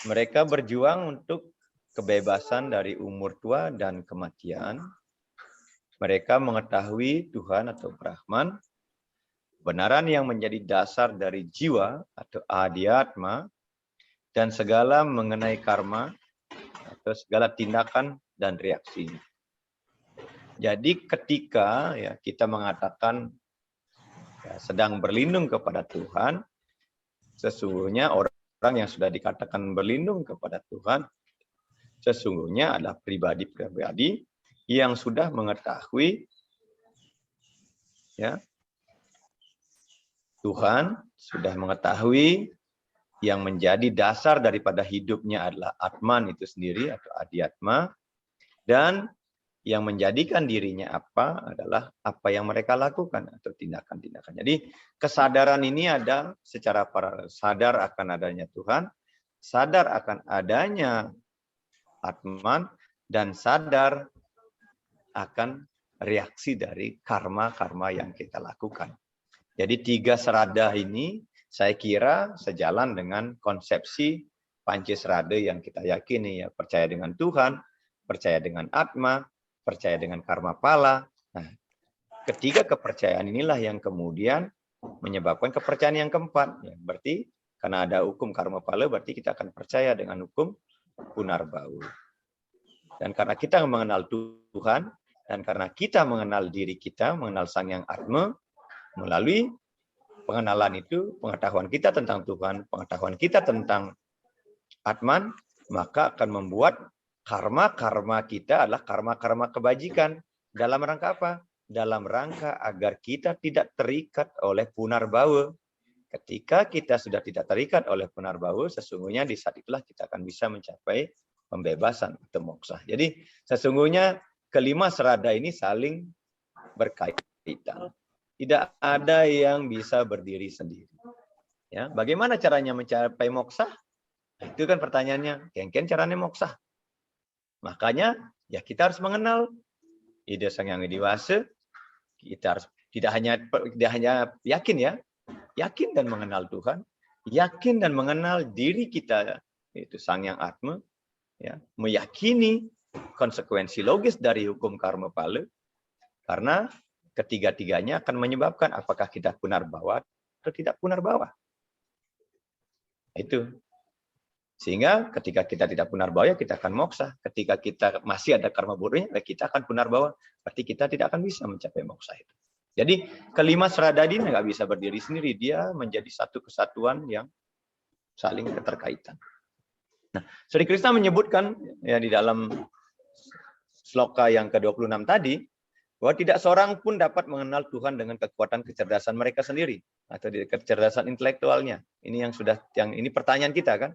mereka berjuang untuk kebebasan dari umur tua dan kematian. Mereka mengetahui Tuhan atau Brahman, kebenaran yang menjadi dasar dari jiwa atau adhyatma, dan segala mengenai karma atau segala tindakan dan reaksi. Jadi ketika ya kita mengatakan ya, sedang berlindung kepada Tuhan, sesungguhnya orang yang sudah dikatakan berlindung kepada Tuhan, sesungguhnya adalah pribadi-pribadi yang sudah mengetahui ya Tuhan, sudah mengetahui yang menjadi dasar daripada hidupnya adalah Atman itu sendiri atau Adhyatma, dan yang menjadikan dirinya apa adalah apa yang mereka lakukan atau tindakan-tindakan. Jadi kesadaran ini ada secara paralel, sadar akan adanya Tuhan, sadar akan adanya Atman, dan sadar akan reaksi dari karma-karma yang kita lakukan. Jadi tiga serada ini saya kira sejalan dengan konsepsi Pancasrada yang kita yakini, ya, percaya dengan Tuhan, percaya dengan Atma, percaya dengan karma pala. Nah, ketiga kepercayaan inilah yang kemudian menyebabkan kepercayaan yang keempat. Ya, berarti karena ada hukum karma pala, berarti kita akan percaya dengan hukum punarbau. Dan karena kita mengenal Tuhan, dan karena kita mengenal diri kita, mengenal Sang Yang Atma, melalui pengenalan itu, pengetahuan kita tentang Tuhan, pengetahuan kita tentang Atman, maka akan membuat karma-karma kita adalah karma-karma kebajikan. Dalam rangka apa? Dalam rangka agar kita tidak terikat oleh punarbau. Ketika kita sudah tidak terikat oleh punarbau, sesungguhnya di saat itulah kita akan bisa mencapai pembebasan atau moksha. Jadi sesungguhnya kelima serada ini saling berkaitan. Tidak ada yang bisa berdiri sendiri. Ya, bagaimana caranya mencapai moksha? Itu kan pertanyaannya. Ken caranya moksha. Makanya ya kita harus mengenal ide Sang Yang Dewasa. Kita harus tidak hanya yakin ya, yakin dan mengenal Tuhan, yakin dan mengenal diri kita, itu Sang Yang Atma, ya, meyakini konsekuensi logis dari hukum karma pala, karena ketiga-tiganya akan menyebabkan apakah kita punarbawa atau tidak punarbawa. Itu. Sehingga ketika kita tidak punarbawa, ya kita akan moksha. Ketika kita masih ada karma buruknya, ya kita akan punarbawa. Berarti kita tidak akan bisa mencapai moksha itu. Jadi kelima serada ini nggak bisa berdiri sendiri. Dia menjadi satu kesatuan yang saling keterkaitan. Nah, Sri Krishna menyebutkan ya di dalam sloka yang ke-26 tadi, bahwa tidak seorang pun dapat mengenal Tuhan dengan kekuatan kecerdasan mereka sendiri atau kecerdasan intelektualnya. Ini ini pertanyaan kita kan?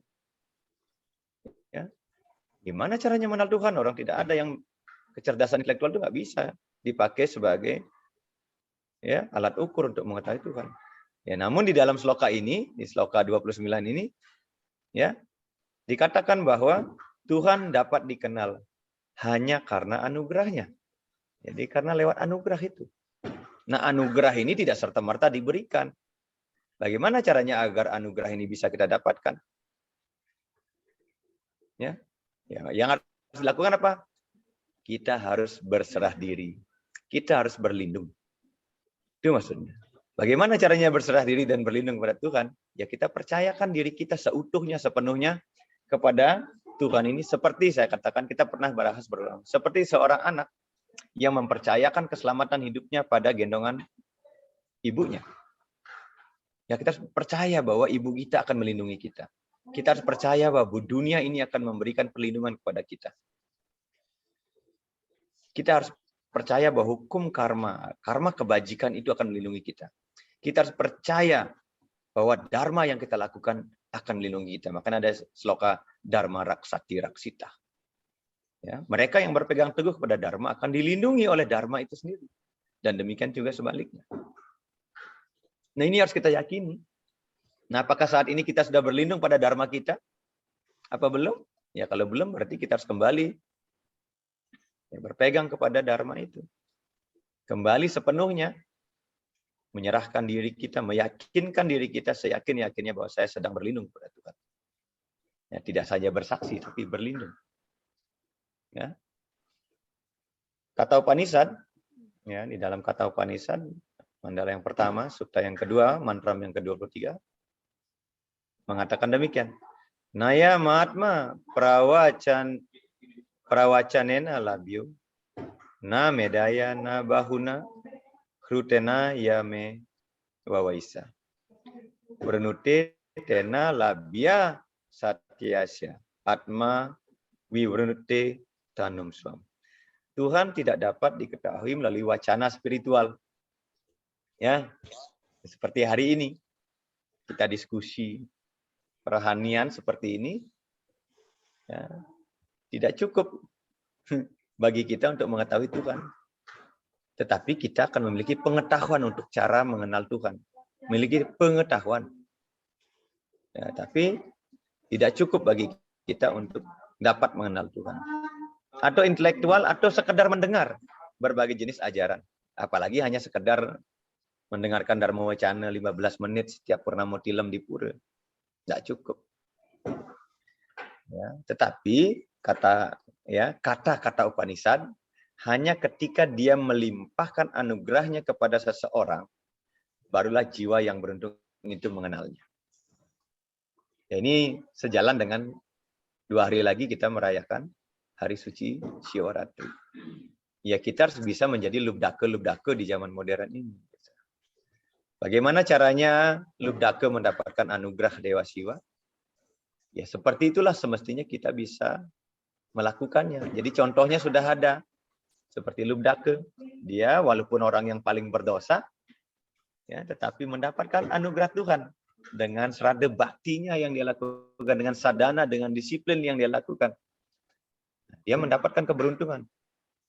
Ya. Gimana caranya mengenal Tuhan? Orang tidak ada yang kecerdasan intelektual itu nggak bisa dipakai sebagai ya alat ukur untuk mengetahui Tuhan. Ya, namun di dalam sloka ini, di sloka 29 ini, ya dikatakan bahwa Tuhan dapat dikenal hanya karena anugerahnya. Jadi karena lewat anugerah itu. Nah, anugerah ini tidak serta-merta diberikan. Bagaimana caranya agar anugerah ini bisa kita dapatkan? Ya, yang harus dilakukan apa? Kita harus berserah diri. Kita harus berlindung. Itu maksudnya. Bagaimana caranya berserah diri dan berlindung kepada Tuhan? Ya kita percayakan diri kita seutuhnya, sepenuhnya kepada Tuhan ini. Seperti saya katakan, kita pernah bahas berulang. Seperti seorang anak yang mempercayakan keselamatan hidupnya pada gendongan ibunya. Ya kita harus percaya bahwa ibu kita akan melindungi kita. Kita harus percaya bahwa dunia ini akan memberikan perlindungan kepada kita. Kita harus percaya bahwa hukum karma kebajikan itu akan melindungi kita. Kita harus percaya bahwa dharma yang kita lakukan akan melindungi kita. Makanya ada sloka dharma raksati raksita. Ya, mereka yang berpegang teguh kepada dharma akan dilindungi oleh dharma itu sendiri. Dan demikian juga sebaliknya. Nah, ini harus kita yakini. Nah, apakah saat ini kita sudah berlindung pada dharma kita? Apa belum? Ya, kalau belum berarti kita harus kembali ya, berpegang kepada dharma itu. Kembali sepenuhnya menyerahkan diri kita, meyakinkan diri kita seyakin-yakinnya bahwa saya sedang berlindung kepada Tuhan. Ya, tidak saja bersaksi tapi berlindung. Ya. Kata Upanishad, ya, di dalam kata Upanishad, mandala yang pertama, sutta yang kedua, mantram yang ke-23 mengatakan demikian. Naya mahatma prawacanena labyo na medaya na bahuna krutena yame wawaisa. Vrenute tena labya satyasya atma vivrenute tanum swam. Tuhan tidak dapat diketahui melalui wacana spiritual. Ya, seperti hari ini kita diskusi rohanian seperti ini, ya, tidak cukup bagi kita untuk mengetahui Tuhan. Tetapi kita akan memiliki pengetahuan untuk cara mengenal Tuhan. Memiliki pengetahuan. Ya, tapi tidak cukup bagi kita untuk dapat mengenal Tuhan. Atau intelektual, atau sekedar mendengar berbagai jenis ajaran. Apalagi hanya sekedar mendengarkan Dharma Wacana 15 menit setiap purnama tilam di pura. Tidak cukup. Ya, tetapi kata-kata Upanishad hanya ketika dia melimpahkan anugerahnya kepada seseorang, barulah jiwa yang beruntung itu mengenalnya. Ya, ini sejalan dengan 2 hari lagi kita merayakan Hari Suci Shivaratri. Ya, kita harus bisa menjadi lubdake-lubdake di zaman modern ini. Bagaimana caranya lubdake mendapatkan anugerah Dewa Siwa? Ya, seperti itulah semestinya kita bisa melakukannya. Jadi contohnya sudah ada. Seperti lubdake. Dia walaupun orang yang paling berdosa, ya, tetapi mendapatkan anugerah Tuhan. Dengan serada baktinya yang dia lakukan, dengan sadhana, dengan disiplin yang dia lakukan. Dia mendapatkan keberuntungan.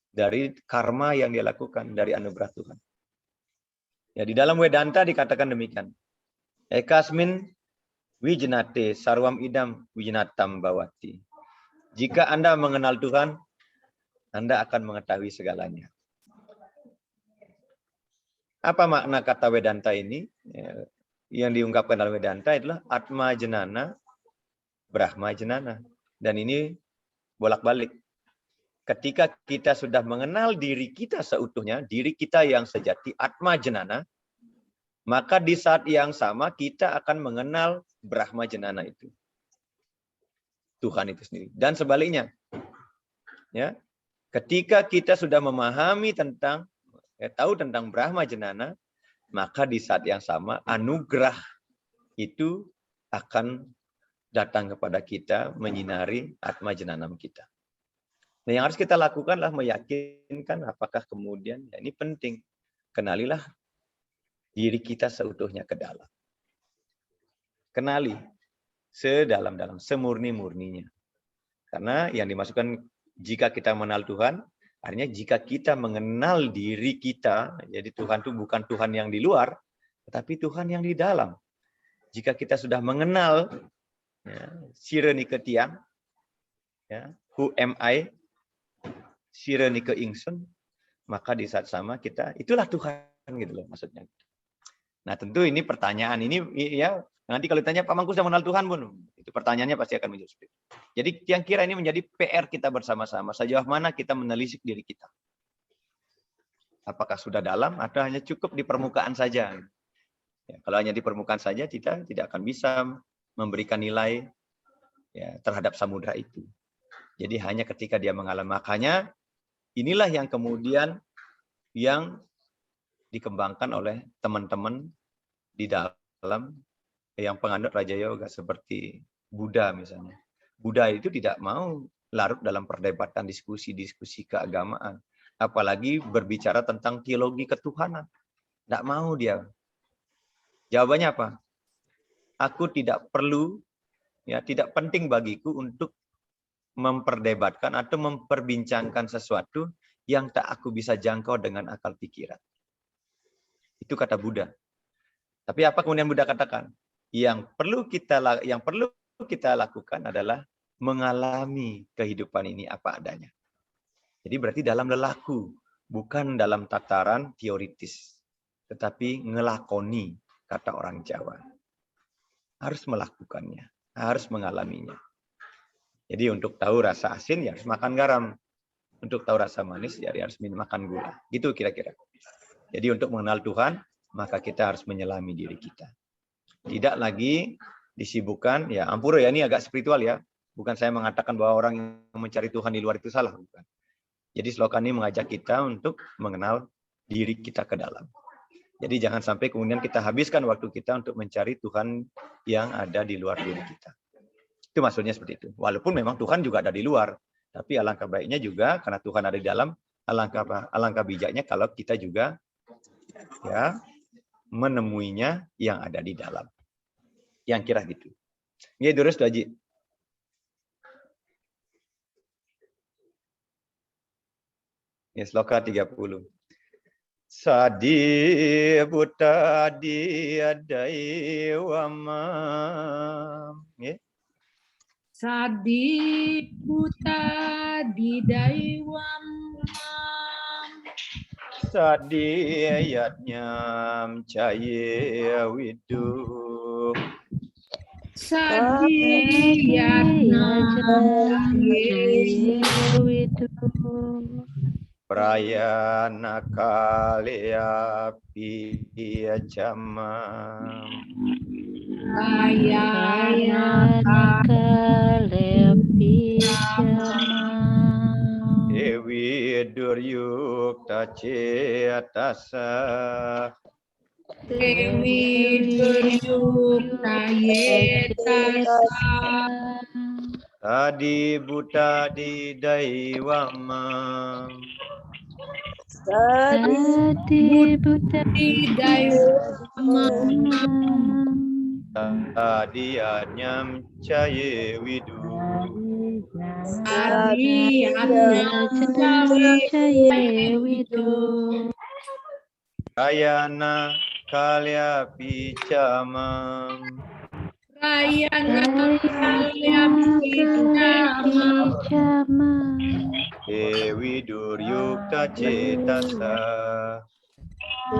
Dari karma yang dia lakukan, dari anugerah Tuhan. Ya, di dalam Vedanta dikatakan demikian. Ekasmin wijnate sarwam idam wijnatam bawati. Jika Anda mengenal Tuhan, Anda akan mengetahui segalanya. Apa makna kata Vedanta ini? Ya, yang diungkapkan dalam Vedanta adalah Atma Jenana, Brahma Jenana. Dan ini bolak-balik. Ketika kita sudah mengenal diri kita seutuhnya, diri kita yang sejati, Atma Jenana, maka di saat yang sama kita akan mengenal Brahma Jenana itu. Tuhan itu sendiri. Dan sebaliknya. Ya, ketika kita sudah memahami tentang, tahu tentang Brahma Jenana, maka di saat yang sama anugerah itu akan datang kepada kita menyinari Atma Jenanam kita. Nah, yang harus kita lakukan adalah meyakinkan apakah kemudian, ya ini penting, kenalilah diri kita seutuhnya ke dalam. Kenali sedalam-dalam, semurni-murninya. Karena yang dimasukkan jika kita mengenal Tuhan, artinya jika kita mengenal diri kita, jadi Tuhan itu bukan Tuhan yang di luar, tetapi Tuhan yang di dalam. Jika kita sudah mengenal, ya, Sireni Ketiang, ya, who am I, Sireni ke Ingsun, maka di saat sama kita, itulah Tuhan gitu loh maksudnya. Nah tentu ini pertanyaan ini ya nanti kalau ditanya Pak Mangku sudah mengenal Tuhan pun, itu pertanyaannya pasti akan menjawab seperti itu. Jadi yang kira ini menjadi PR kita bersama-sama, sejauh mana kita menelisik diri kita. Apakah sudah dalam atau hanya cukup di permukaan saja. Ya, kalau hanya di permukaan saja kita tidak akan bisa memberikan nilai, ya, terhadap samudra itu. Jadi hanya ketika dia mengalami, makanya inilah yang kemudian yang dikembangkan oleh teman-teman di dalam yang penganut Raja Yoga seperti Buddha misalnya. Buddha itu tidak mau larut dalam perdebatan diskusi-diskusi keagamaan. Apalagi berbicara tentang teologi ketuhanan. Tidak mau dia. Jawabannya apa? Aku tidak perlu, ya tidak penting bagiku untuk memperdebatkan atau memperbincangkan sesuatu yang tak aku bisa jangkau dengan akal pikiran. Itu kata Buddha. Tapi apa kemudian Buddha katakan? Yang perlu kita lakukan adalah mengalami kehidupan ini apa adanya. Jadi berarti dalam lelaku, bukan dalam tataran teoritis, tetapi ngelakoni, kata orang Jawa. Harus melakukannya, harus mengalaminya. Jadi untuk tahu rasa asin ya harus makan garam. Untuk tahu rasa manis ya harus makan gula. Gitu kira-kira. Jadi untuk mengenal Tuhan, maka kita harus menyelami diri kita. Tidak lagi disibukkan, ya ampura ya ini agak spiritual ya. Bukan saya mengatakan bahwa orang yang mencari Tuhan di luar itu salah. Bukan. Jadi slogan ini mengajak kita untuk mengenal diri kita ke dalam. Jadi jangan sampai kemudian kita habiskan waktu kita untuk mencari Tuhan yang ada di luar diri kita. Itu maksudnya seperti itu. Walaupun memang Tuhan juga ada di luar. Tapi alangkah baiknya juga, karena Tuhan ada di dalam, alangkah bijaknya kalau kita juga ya menemuinya yang ada di dalam. Yang kira gitu. Ini terus Haji. Ya, sloka 30. Sadi buta diadai wamam. Ya. Sadi buta didaiwam. Sadi ayatnyam caya widu. Sadi yatna widu. Prayana kalya piya jamam. Ayana Dewi duryukta cetasa. Dewi Duryukta Yetasa Tadi buta di daiwama. Buddhi Daiwama Tadi anyam caye widu. Rayana kalya picamam. Rayana Kalya Pitama Dewi duryukta cetasa.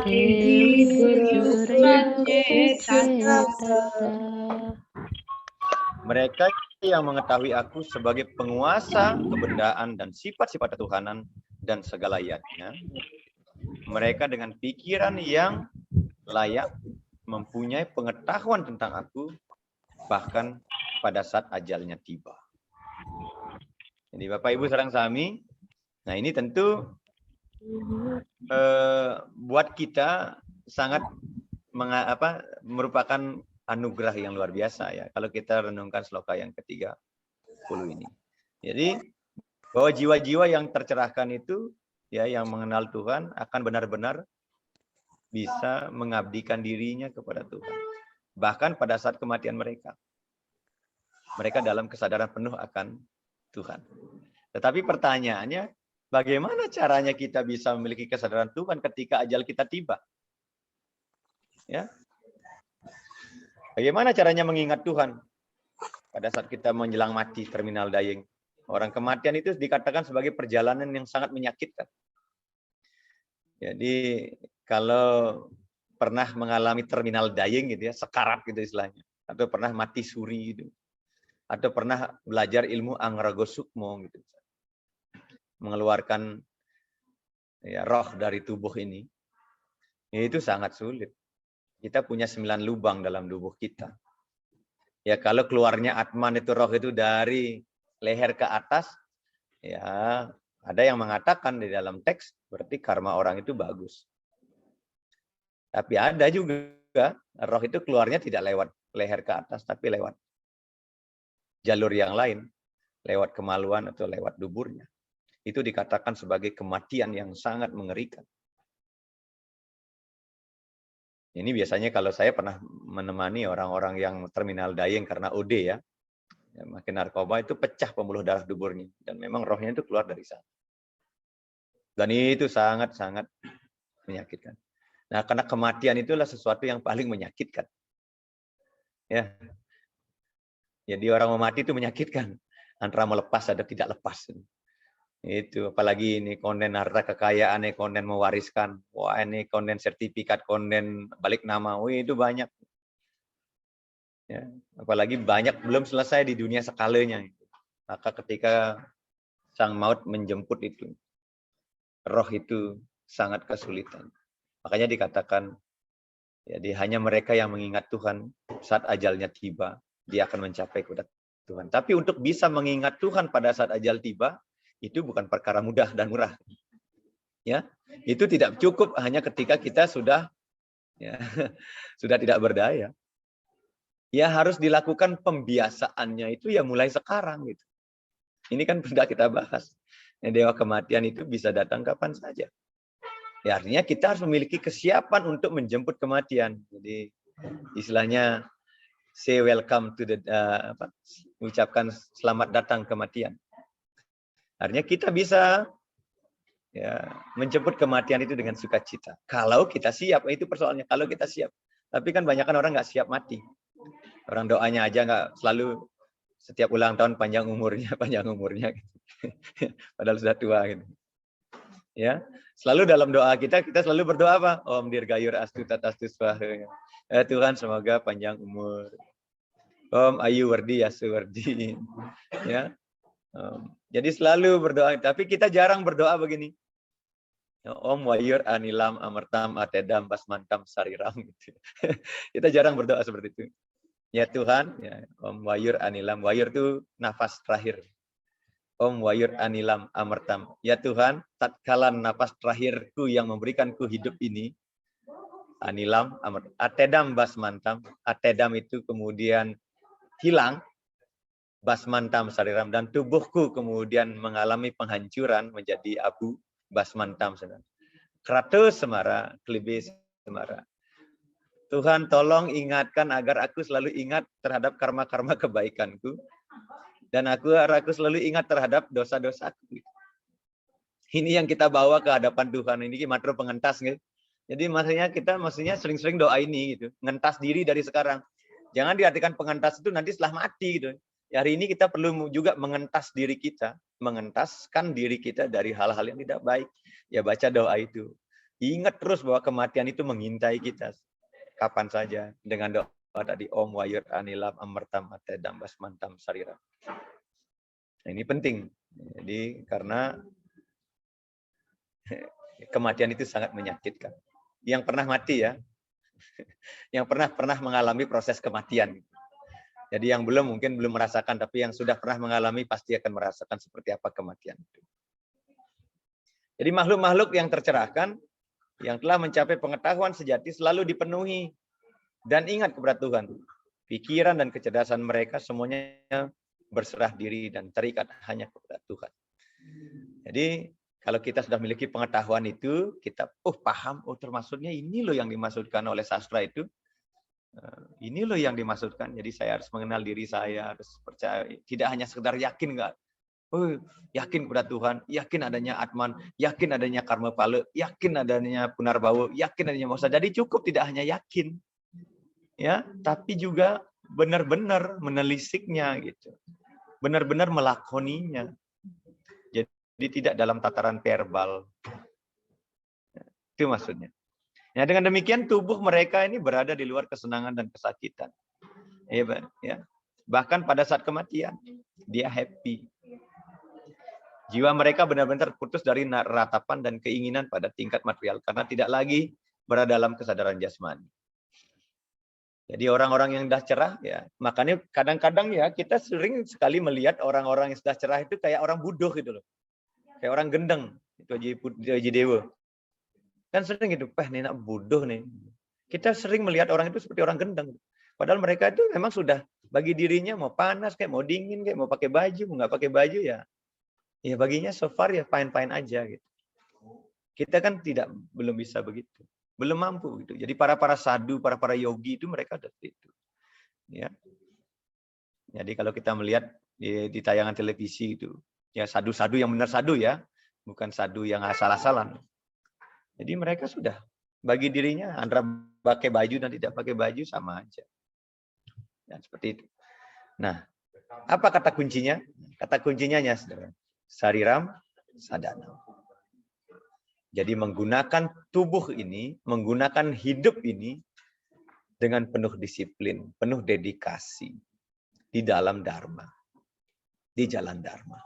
Dewi Duryukta Cetasa. Mereka yang mengetahui aku sebagai penguasa kebendaan dan sifat-sifat ketuhanan dan segala ianya. Mereka dengan pikiran yang layak mempunyai pengetahuan tentang aku bahkan pada saat ajalnya tiba. Jadi Bapak Ibu sareng sami, nah ini tentu buat kita sangat merupakan anugerah yang luar biasa ya kalau kita renungkan sloka yang ke-30 ini. Jadi bahwa jiwa-jiwa yang tercerahkan itu ya yang mengenal Tuhan akan benar-benar bisa mengabdikan dirinya kepada Tuhan. Bahkan pada saat kematian mereka. Mereka dalam kesadaran penuh akan Tuhan. Tetapi pertanyaannya, bagaimana caranya kita bisa memiliki kesadaran Tuhan ketika ajal kita tiba? Ya. Bagaimana caranya mengingat Tuhan pada saat kita menjelang mati terminal dying? Orang kematian itu dikatakan sebagai perjalanan yang sangat menyakitkan. Jadi kalau pernah mengalami terminal dying gitu ya, sekarat gitu istilahnya, atau pernah mati suri gitu, atau pernah belajar ilmu Angrago Sukmo gitu, mengeluarkan ya, roh dari tubuh ini, ya, itu sangat sulit. Kita punya 9 lubang dalam tubuh kita. Ya kalau keluarnya Atman itu roh itu dari leher ke atas, ya ada yang mengatakan di dalam teks berarti karma orang itu bagus. Tapi ada juga roh itu keluarnya tidak lewat leher ke atas, tapi lewat jalur yang lain, lewat kemaluan atau lewat duburnya. Itu dikatakan sebagai kematian yang sangat mengerikan. Ini biasanya kalau saya pernah menemani orang-orang yang terminal dying karena OD ya, makin narkoba itu pecah pembuluh darah duburnya. Dan memang rohnya itu keluar dari sana. Dan itu sangat-sangat menyakitkan. Nah, karena kematian itulah sesuatu yang paling menyakitkan. Ya. Jadi orang mau mati itu menyakitkan. Antara melepas atau tidak lepas. Itu apalagi ini konden harta kekayaan, ini konden mewariskan. Wah, ini konden sertifikat, konden balik nama. Wih, itu banyak. Ya, apalagi banyak belum selesai di dunia skalanya. Maka ketika sang maut menjemput itu, roh itu sangat kesulitan. Makanya dikatakan, jadi hanya mereka yang mengingat Tuhan saat ajalnya tiba, dia akan mencapai kepada Tuhan. Tapi untuk bisa mengingat Tuhan pada saat ajal tiba, itu bukan perkara mudah dan murah. Ya, itu tidak cukup hanya ketika kita sudah ya, sudah tidak berdaya. Ya harus dilakukan pembiasaannya itu ya mulai sekarang gitu. Ini kan sudah kita bahas. Dewa kematian itu bisa datang kapan saja. Ya artinya kita harus memiliki kesiapan untuk menjemput kematian. Jadi istilahnya say welcome to the ucapkan selamat datang kematian. Artinya kita bisa ya menjemput kematian itu dengan sukacita. Kalau kita siap, itu persoalannya. Kalau kita siap. Tapi kan banyak orang nggak siap mati. Orang doanya aja nggak selalu setiap ulang tahun panjang umurnya. Padahal sudah tua gitu. Ya, selalu dalam doa kita selalu berdoa apa? Om dirgayur astu tatastus fahe. Tuhan semoga panjang umur. Om ayu wardi asu wardi. Ya. Jadi selalu berdoa, tapi kita jarang berdoa begini. Om Wayur Anilam Amertam Atedam Basmantam Sariram gitu. Kita jarang berdoa seperti itu. Ya Tuhan, ya, Om Wayur Anilam. Wayur itu nafas terakhir. Om Wayur Anilam Amertam. Ya Tuhan, tatkala nafas terakhirku yang memberikanku hidup ini, Anilam Amertam. Atedam Basmantam. Atedam itu kemudian hilang. Basmantam Sariram. Dan tubuhku kemudian mengalami penghancuran menjadi abu. Basmantam Sariram. Kratos Semara, Klibis Semara. Tuhan tolong ingatkan agar aku selalu ingat terhadap karma-karma kebaikanku. Dan agar aku selalu ingat terhadap dosa-dosaku. Ini yang kita bawa ke hadapan Tuhan. Ini matro pengentas. Gitu. Jadi maksudnya sering-sering doa ini. Gitu. Ngentas diri dari sekarang. Jangan diartikan pengentas itu nanti setelah mati. Gitu. Ya, hari ini kita perlu juga mengentas diri kita. Mengentaskan diri kita dari hal-hal yang tidak baik. Ya baca doa itu. Ingat terus bahwa kematian itu mengintai kita. Kapan saja. Dengan doa tadi. Om Wayur Anilam Amertam Atedam Basmantam Sariram. Nah, ini penting. Jadi karena kematian itu sangat menyakitkan. Yang pernah mati ya. Yang pernah mengalami proses kematian. Jadi yang mungkin belum merasakan, tapi yang sudah pernah mengalami pasti akan merasakan seperti apa kematian itu. Jadi makhluk-makhluk yang tercerahkan, yang telah mencapai pengetahuan sejati selalu dipenuhi dan ingat kepada Tuhan. Pikiran dan kecerdasan mereka semuanya berserah diri dan terikat hanya kepada Tuhan. Jadi kalau kita sudah memiliki pengetahuan itu, kita paham, termasuknya ini loh yang dimaksudkan oleh sastra itu. Ini loh yang dimaksudkan. Jadi saya harus mengenal diri saya, harus percaya. Tidak hanya sekedar yakin, enggak. Yakin kepada Tuhan, yakin adanya Atman, yakin adanya Karma Pala, yakin adanya Punarbawa, yakin adanya Moksha. Jadi cukup tidak hanya yakin, ya, tapi juga benar-benar menelisiknya gitu, benar-benar melakoninya. Jadi tidak dalam tataran verbal. Itu maksudnya. Nah, dengan demikian tubuh mereka ini berada di luar kesenangan dan kesakitan. Ya. Bahkan pada saat kematian, dia happy. Jiwa mereka benar-benar terputus dari ratapan dan keinginan pada tingkat material karena tidak lagi berada dalam kesadaran jasmani. Jadi orang-orang yang sudah cerah, ya, makanya kadang-kadang ya kita sering sekali melihat orang-orang yang sudah cerah itu kayak orang bodoh gitu loh, kayak orang gendeng, itu Haji Dewa. Kan sering gitu, nih nak bodoh nih. Kita sering melihat orang itu seperti orang gendeng. Padahal mereka itu memang sudah bagi dirinya mau panas kayak mau dingin kayak mau pakai baju, mau nggak pakai baju ya baginya so far ya fine-fine aja gitu. Kita kan belum bisa begitu. Belum mampu gitu. Jadi para sadhu, para yogi itu mereka seperti itu. Ya. Jadi kalau kita melihat di tayangan televisi itu, ya sadhu-sadhu yang benar sadhu ya, bukan sadhu yang asal-asalan. Jadi mereka sudah bagi dirinya antara pakai baju dan tidak pakai baju sama aja. Dan seperti itu. Nah, apa kata kuncinya? Kata kuncinya ya, saudara. Sariram Sadana. Jadi menggunakan tubuh ini, menggunakan hidup ini dengan penuh disiplin, penuh dedikasi di dalam Dharma, di jalan Dharma.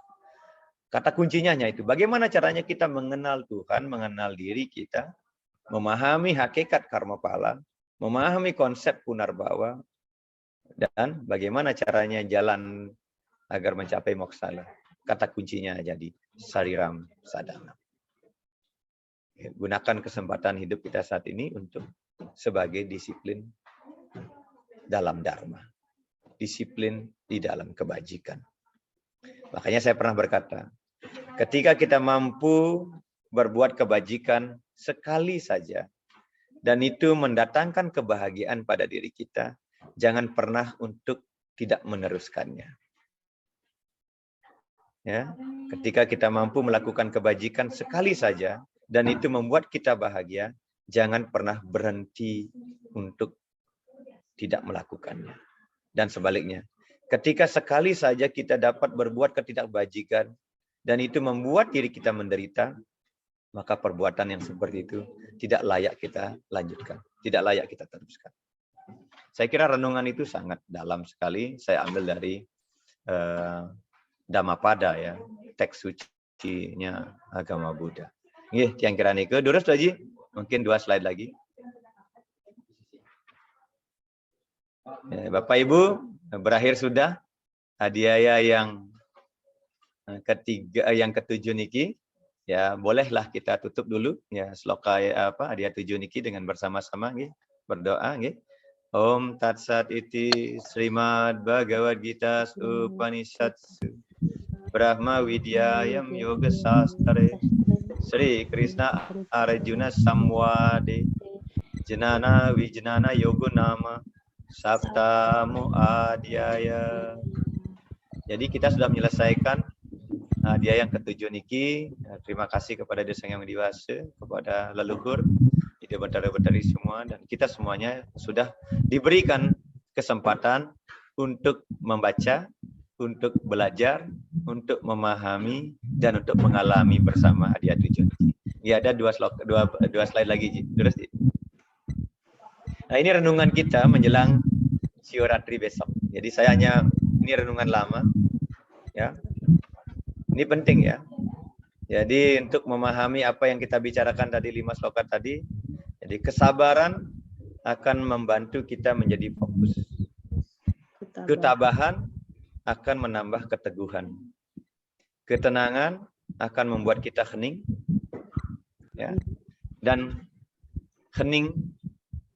Kata kuncinya hanya itu. Bagaimana caranya kita mengenal Tuhan, mengenal diri kita, memahami hakikat karma pala, memahami konsep punarbawa, dan bagaimana caranya jalan agar mencapai moksha. Kata kuncinya jadi Sariram Sadana. Gunakan kesempatan hidup kita saat ini untuk sebagai disiplin dalam Dharma. Disiplin di dalam kebajikan. Makanya saya pernah berkata, ketika kita mampu berbuat kebajikan sekali saja, dan itu mendatangkan kebahagiaan pada diri kita, jangan pernah untuk tidak meneruskannya. Ya, ketika kita mampu melakukan kebajikan sekali saja, dan itu membuat kita bahagia, jangan pernah berhenti untuk tidak melakukannya. Dan sebaliknya, ketika sekali saja kita dapat berbuat ketidakbajikan, dan itu membuat diri kita menderita, maka perbuatan yang seperti itu tidak layak kita lanjutkan, tidak layak kita teruskan. Saya kira renungan itu sangat dalam sekali. Saya ambil dari Dhammapada ya, teks sucinya agama Buddha. Nggih, tiang kira niku durus lagi. Mungkin 2 slide lagi. Ya, Bapak Ibu, berakhir sudah hadiah yang ketiga, yang ketujuh niki. Ya, bolehlah kita tutup dulu ya sloka hadiah 7 niki dengan bersama-sama nggih, berdoa nggih. Om Tat Sat Iti Srimad Bhagavad Gita Upanishadsu Brahma Vidyayam Yoga Sastre Sri Krishna Arjuna Samwade Janana Vijnana Yogo Nama Saptamu Adhyaya. Jadi kita sudah menyelesaikan hadiah yang ketujuh niki. Terima kasih kepada Desa Yang Dewasa, kepada leluhur, ide betari semua, dan kita semuanya sudah diberikan kesempatan untuk membaca, untuk belajar, untuk memahami, dan untuk mengalami bersama hadiah 7 niki. Ya, ada dua slide lagi, terus. Nah, ini renungan kita menjelang Siwaratri besok. Jadi saya ini renungan lama, ya. Ini penting ya. Jadi untuk memahami apa yang kita bicarakan tadi 5 sloka tadi, jadi kesabaran akan membantu kita menjadi fokus. Ketabahan akan menambah keteguhan. Ketenangan akan membuat kita hening, ya. Dan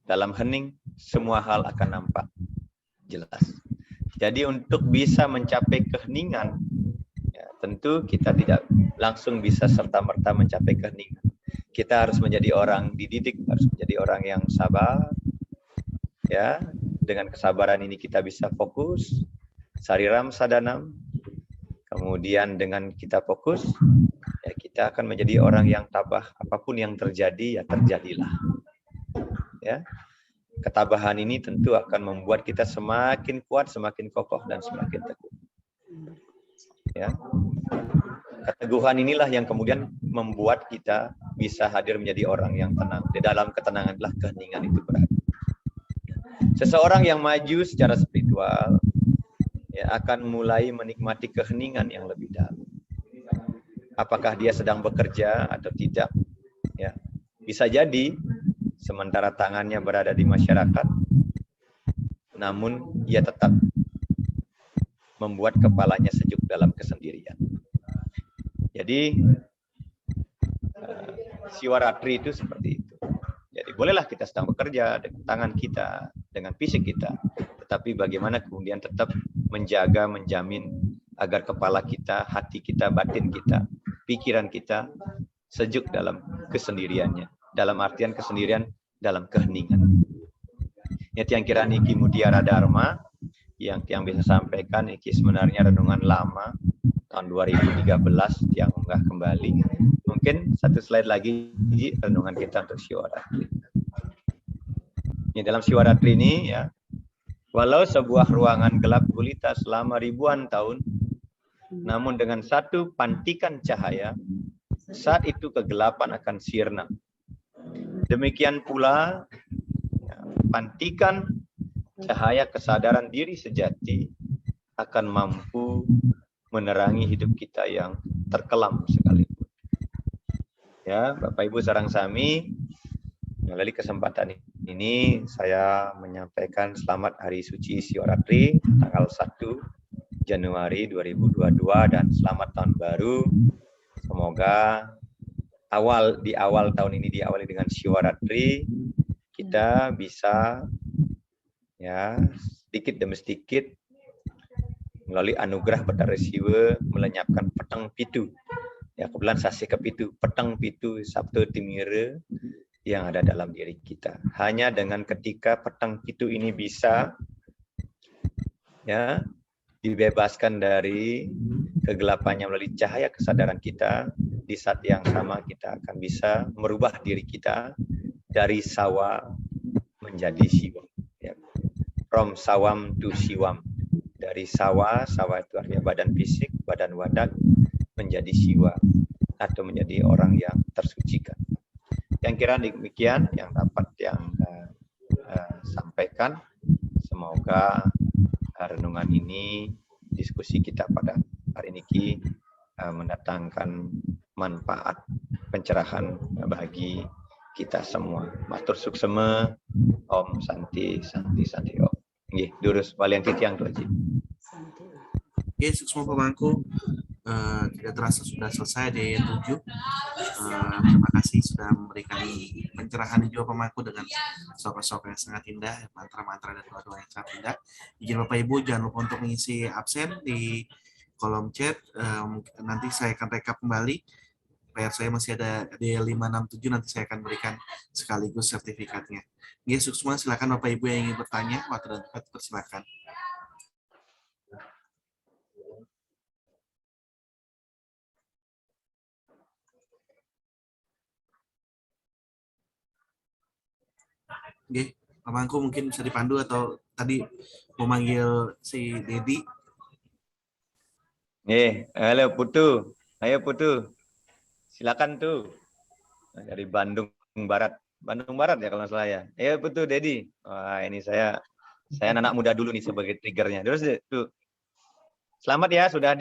dalam hening semua hal akan nampak jelas. Jadi untuk bisa mencapai keheningan, tentu kita tidak langsung bisa serta-merta mencapai keheningan. Kita harus menjadi orang dididik, harus menjadi orang yang sabar. Ya, dengan kesabaran ini kita bisa fokus, sariram sadanam. Kemudian dengan kita fokus, ya kita akan menjadi orang yang tabah. Apapun yang terjadi, ya terjadilah. Ya. Ketabahan ini tentu akan membuat kita semakin kuat, semakin kokoh, dan semakin teguh. Ya. Keteguhan inilah yang kemudian membuat kita bisa hadir menjadi orang yang tenang. Di dalam ketenanganlah keheningan itu berada. Seseorang yang maju secara spiritual, ya, akan mulai menikmati keheningan yang lebih dalam. Apakah dia sedang bekerja atau tidak? Ya, bisa jadi sementara tangannya berada di masyarakat, namun ia tetap membuat kepalanya sejuk dalam kesendirian. Jadi Siwaratri itu seperti itu. Jadi bolehlah kita sedang bekerja dengan tangan kita, dengan fisik kita, tetapi bagaimana kemudian tetap menjaga, menjamin agar kepala kita, hati kita, batin kita, pikiran kita sejuk dalam kesendiriannya. Dalam artian kesendirian dalam keheningan. Ya, tiang kira niki Mutiara Dharma yang bisa sampaikan niki sebenarnya renungan lama tahun 2013 yang unggah kembali. Mungkin satu slide lagi renungan kita untuk Siwaratri. Ya, dalam Siwaratri ini ya, walau sebuah ruangan gelap gulita selama ribuan tahun, namun dengan satu pantikan cahaya, saat itu kegelapan akan sirna. Demikian pula ya, pantikan cahaya kesadaran diri sejati akan mampu menerangi hidup kita yang terkelam sekalipun. Ya, Bapak Ibu sareng sami, melalui kesempatan ini saya menyampaikan selamat Hari Suci Siwaratri tanggal 1 Januari 2022 dan selamat tahun baru. Semoga di awal tahun ini diawali dengan Siwaratri, kita bisa ya sedikit demi sedikit melalui anugerah Bathara Siwa melenyapkan petang pitu. Ya, kebetulan sasi kepitu, petang pitu Sabtu Timira yang ada dalam diri kita. Hanya dengan ketika petang pitu ini bisa ya dibebaskan dari kegelapannya melalui cahaya kesadaran kita, di saat yang sama kita akan bisa merubah diri kita dari sawa menjadi siwa. Ya. From sawam to siwam. Dari sawa itu artinya badan fisik, badan wadak, menjadi siwa atau menjadi orang yang tersucikan. Yang kira demikian yang dapat sampaikan. Semoga renungan ini, diskusi kita pada hari ini mendatangkan manfaat pencerahan bagi kita semua. Matur suksema, Om Santi Om. Nggih, durus walian titiang tuh Haji. Oke, suksma pemangku. Tidak terasa sudah selesai di 7. Terima kasih sudah memberikan pencerahan juga pemangku dengan soal-soal yang sangat indah, mantra-mantra dan doa-doa yang sangat indah. Izin Bapak Ibu jangan lupa untuk mengisi absen di kolom chat. Nanti saya akan rekap kembali. PR saya masih ada di 567, nanti saya akan berikan sekaligus sertifikatnya. Ya, suksma, silakan Bapak Ibu yang ingin bertanya, waktu dan tempat persilakan. Oke, Pak Mangku mungkin bisa dipandu atau tadi mau manggil si Dedi. Halo Putu. Ayo Putu. Silakan tuh. Dari Bandung Barat. Bandung Barat ya kalau nggak salah ya. Ayo Putu, Dedi. Wah, ini saya anak muda dulu nih sebagai triggernya. Terus tuh. Selamat ya sudah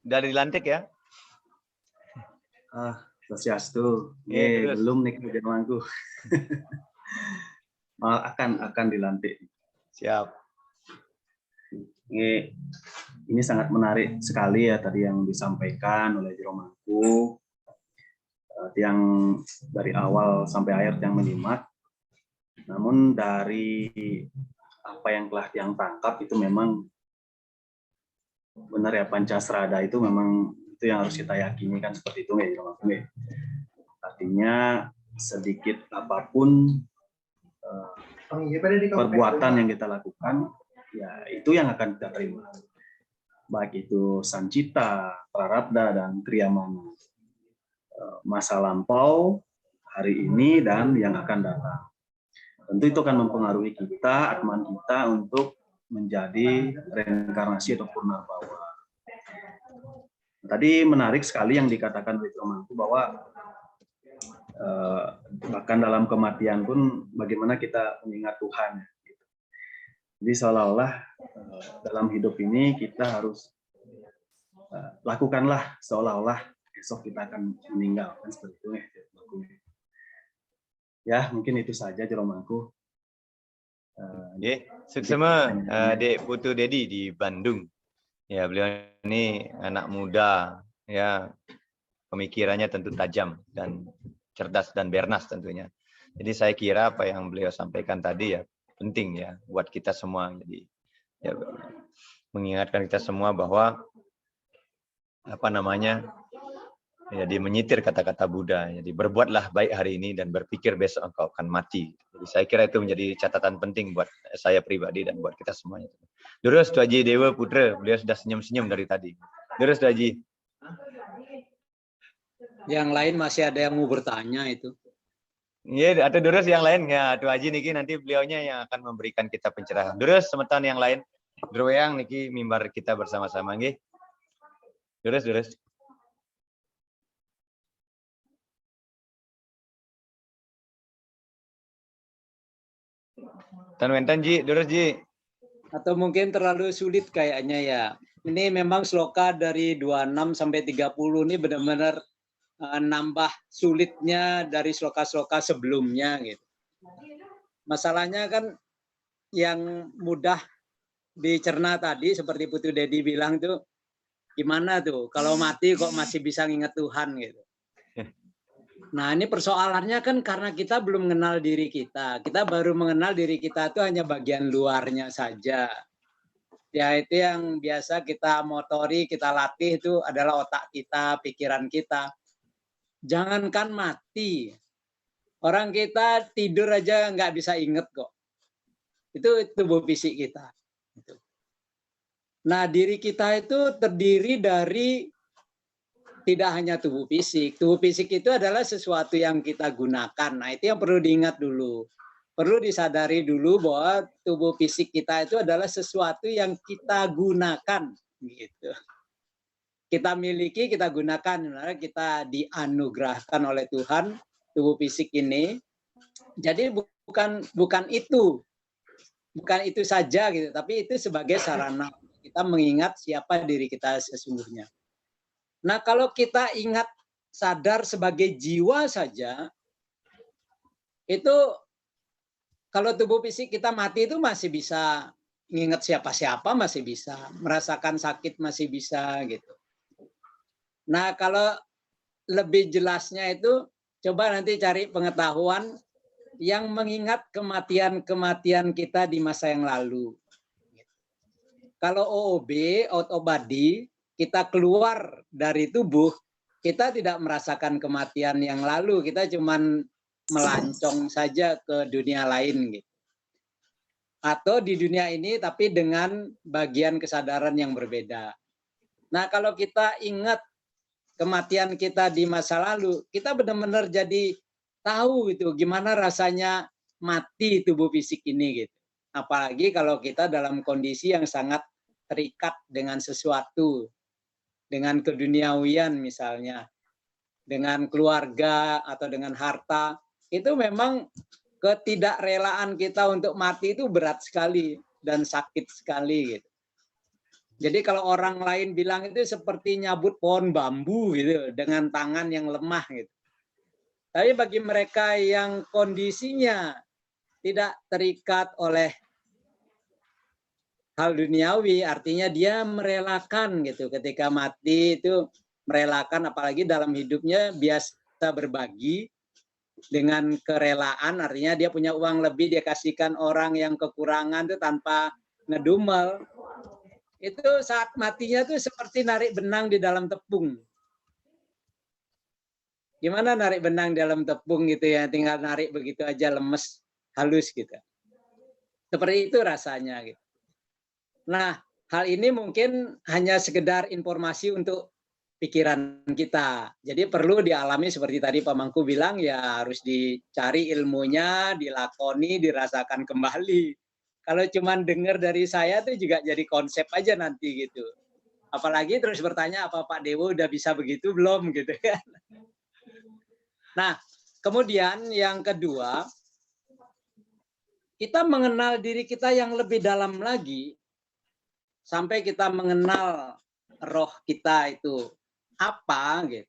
dilantik ya. Swastiastu. Belum nih Mangku. akan dilantik. Siap. Ini sangat menarik sekali ya tadi yang disampaikan oleh Jero Mangku, yang dari awal sampai akhir yang menyimak. Namun dari apa yang telah yang tangkap itu memang benar ya, Pancasrada itu memang itu yang harus kita yakini kan seperti itu ya Jero Mangku. Artinya sedikit apapun perbuatan yang kita lakukan, ya itu yang akan kita terima. Baik itu sancita, prarabdha, dan kriyamana. Masa lampau, hari ini, dan yang akan datang. Tentu itu akan mempengaruhi kita, atman kita untuk menjadi reinkarnasi atau purnarbawa. Tadi menarik sekali yang dikatakan oleh Mangku bahwa bahkan dalam kematian pun bagaimana kita mengingat Tuhan. Jadi seolah-olah dalam hidup ini kita harus lakukanlah seolah-olah esok kita akan meninggal, kan seperti itu ya. Ya mungkin itu saja Jero Mangku. Suksema Dek Putu Dedi di Bandung. Ya beliau ini anak muda, ya pemikirannya tentu tajam dan cerdas dan bernas tentunya. Jadi saya kira apa yang beliau sampaikan tadi ya penting ya buat kita semua. Jadi ya, mengingatkan kita semua bahwa jadi menyitir kata-kata Buddha. Jadi berbuatlah baik hari ini dan berpikir besok engkau akan mati. Jadi saya kira itu menjadi catatan penting buat saya pribadi dan buat kita semuanya. Terus Tuan Haji Dewa Putra, beliau sudah senyum-senyum dari tadi. Terus Tuan Haji. Yang lain masih ada yang mau bertanya itu. Iya, atau terus yang lain ya, Tuan Haji niki nanti beliaunya yang akan memberikan kita pencerahan. Terus semeton yang lain, Droyang niki mimbar kita bersama-sama nggih. Terus. Tan Wentan Ji, terus Ji. Atau mungkin terlalu sulit kayaknya ya. Ini memang sloka dari 26 sampai 30 ini benar-benar nambah sulitnya dari sloka-sloka sebelumnya gitu. Masalahnya kan yang mudah dicerna tadi seperti Putu Dedi bilang tuh gimana tuh kalau mati kok masih bisa nginget Tuhan gitu. Nah ini persoalannya kan karena kita belum mengenal diri kita. Kita baru mengenal diri kita itu hanya bagian luarnya saja. Ya itu yang biasa kita motori, kita latih itu adalah otak kita, pikiran kita. Jangankan mati, orang kita tidur aja nggak bisa inget kok. Itu tubuh fisik kita. Nah diri kita itu terdiri dari tidak hanya tubuh fisik. Tubuh fisik itu adalah sesuatu yang kita gunakan. Nah itu yang perlu diingat dulu. Perlu disadari dulu bahwa tubuh fisik kita itu adalah sesuatu yang kita gunakan. Gitu. Kita miliki, kita gunakan, kita dianugerahkan oleh Tuhan tubuh fisik ini. Jadi bukan itu saja gitu, tapi itu sebagai sarana kita mengingat siapa diri kita sesungguhnya. Nah, kalau kita ingat sadar sebagai jiwa saja, itu kalau tubuh fisik kita mati itu masih bisa nginget siapa-siapa, masih bisa merasakan sakit, masih bisa gitu. Nah, kalau lebih jelasnya itu coba nanti cari pengetahuan yang mengingat kematian-kematian kita di masa yang lalu. Kalau OOB, out of body, kita keluar dari tubuh, kita tidak merasakan kematian yang lalu, kita cuman melancong saja ke dunia lain gitu. Atau di dunia ini tapi dengan bagian kesadaran yang berbeda. Nah, kalau kita ingat kematian kita di masa lalu, kita benar-benar jadi tahu gitu gimana rasanya mati tubuh fisik ini gitu. Apalagi kalau kita dalam kondisi yang sangat terikat dengan sesuatu, dengan keduniawian misalnya, dengan keluarga atau dengan harta, itu memang ketidakrelaan kita untuk mati itu berat sekali dan sakit sekali gitu. Jadi kalau orang lain bilang itu seperti nyabut pohon bambu gitu dengan tangan yang lemah gitu. Tapi bagi mereka yang kondisinya tidak terikat oleh hal duniawi, artinya dia merelakan gitu ketika mati itu merelakan, apalagi dalam hidupnya biasa berbagi dengan kerelaan, artinya dia punya uang lebih, dia kasihkan orang yang kekurangan itu tanpa ngedumel. Itu saat matinya tuh seperti narik benang di dalam tepung. Gimana narik benang di dalam tepung gitu ya, tinggal narik begitu aja lemes, halus gitu. Seperti itu rasanya gitu. Nah, hal ini mungkin hanya sekedar informasi untuk pikiran kita. Jadi perlu dialami seperti tadi Pak Mangku bilang, ya harus dicari ilmunya, dilakoni, dirasakan kembali. Kalau cuma dengar dari saya tuh juga jadi konsep aja nanti gitu. Apalagi terus bertanya apa Pak Dewo udah bisa begitu belum gitu kan. Nah, kemudian yang kedua, kita mengenal diri kita yang lebih dalam lagi sampai kita mengenal roh kita itu apa gitu.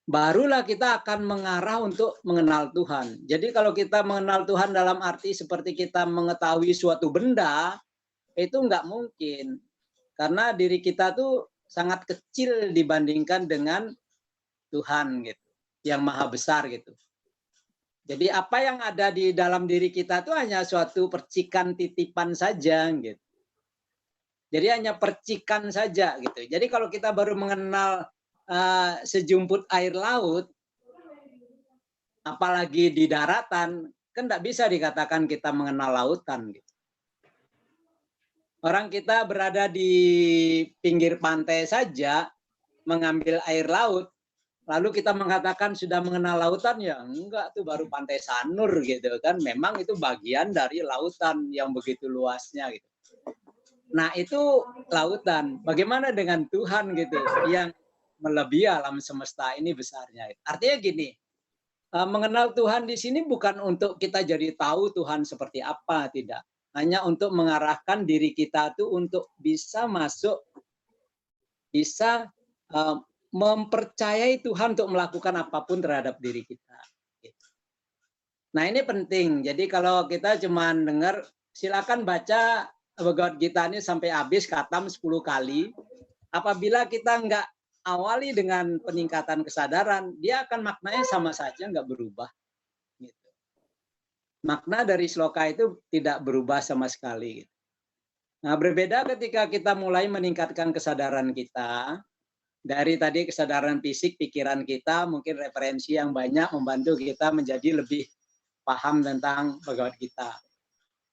Barulah kita akan mengarah untuk mengenal Tuhan. Jadi kalau kita mengenal Tuhan dalam arti seperti kita mengetahui suatu benda, itu enggak mungkin. Karena diri kita tuh sangat kecil dibandingkan dengan Tuhan gitu, yang maha besar gitu. Jadi apa yang ada di dalam diri kita itu hanya suatu percikan titipan saja gitu. Jadi hanya percikan saja gitu. Jadi kalau kita baru mengenal sejumput air laut, apalagi di daratan, kan tidak bisa dikatakan kita mengenal lautan. Gitu. Orang kita berada di pinggir pantai saja, mengambil air laut, lalu kita mengatakan sudah mengenal lautan, ya enggak, tuh baru pantai Sanur gitu kan. Memang itu bagian dari lautan yang begitu luasnya gitu. Nah itu lautan. Bagaimana dengan Tuhan gitu yang melebihi alam semesta ini besarnya. Artinya gini, mengenal Tuhan di sini bukan untuk kita jadi tahu Tuhan seperti apa, tidak. Hanya untuk mengarahkan diri kita tuh untuk bisa masuk, bisa mempercayai Tuhan untuk melakukan apapun terhadap diri kita. Nah ini penting. Jadi kalau kita cuma dengar, silakan baca Bhagavad Gita ini sampai habis, khatam 10 kali. Apabila kita nggak awali dengan peningkatan kesadaran, dia akan maknanya sama saja, nggak berubah. Gitu. Makna dari sloka itu tidak berubah sama sekali. Gitu. Nah, berbeda ketika kita mulai meningkatkan kesadaran kita, dari tadi kesadaran fisik, pikiran kita, mungkin referensi yang banyak membantu kita menjadi lebih paham tentang Bhagavad Gita.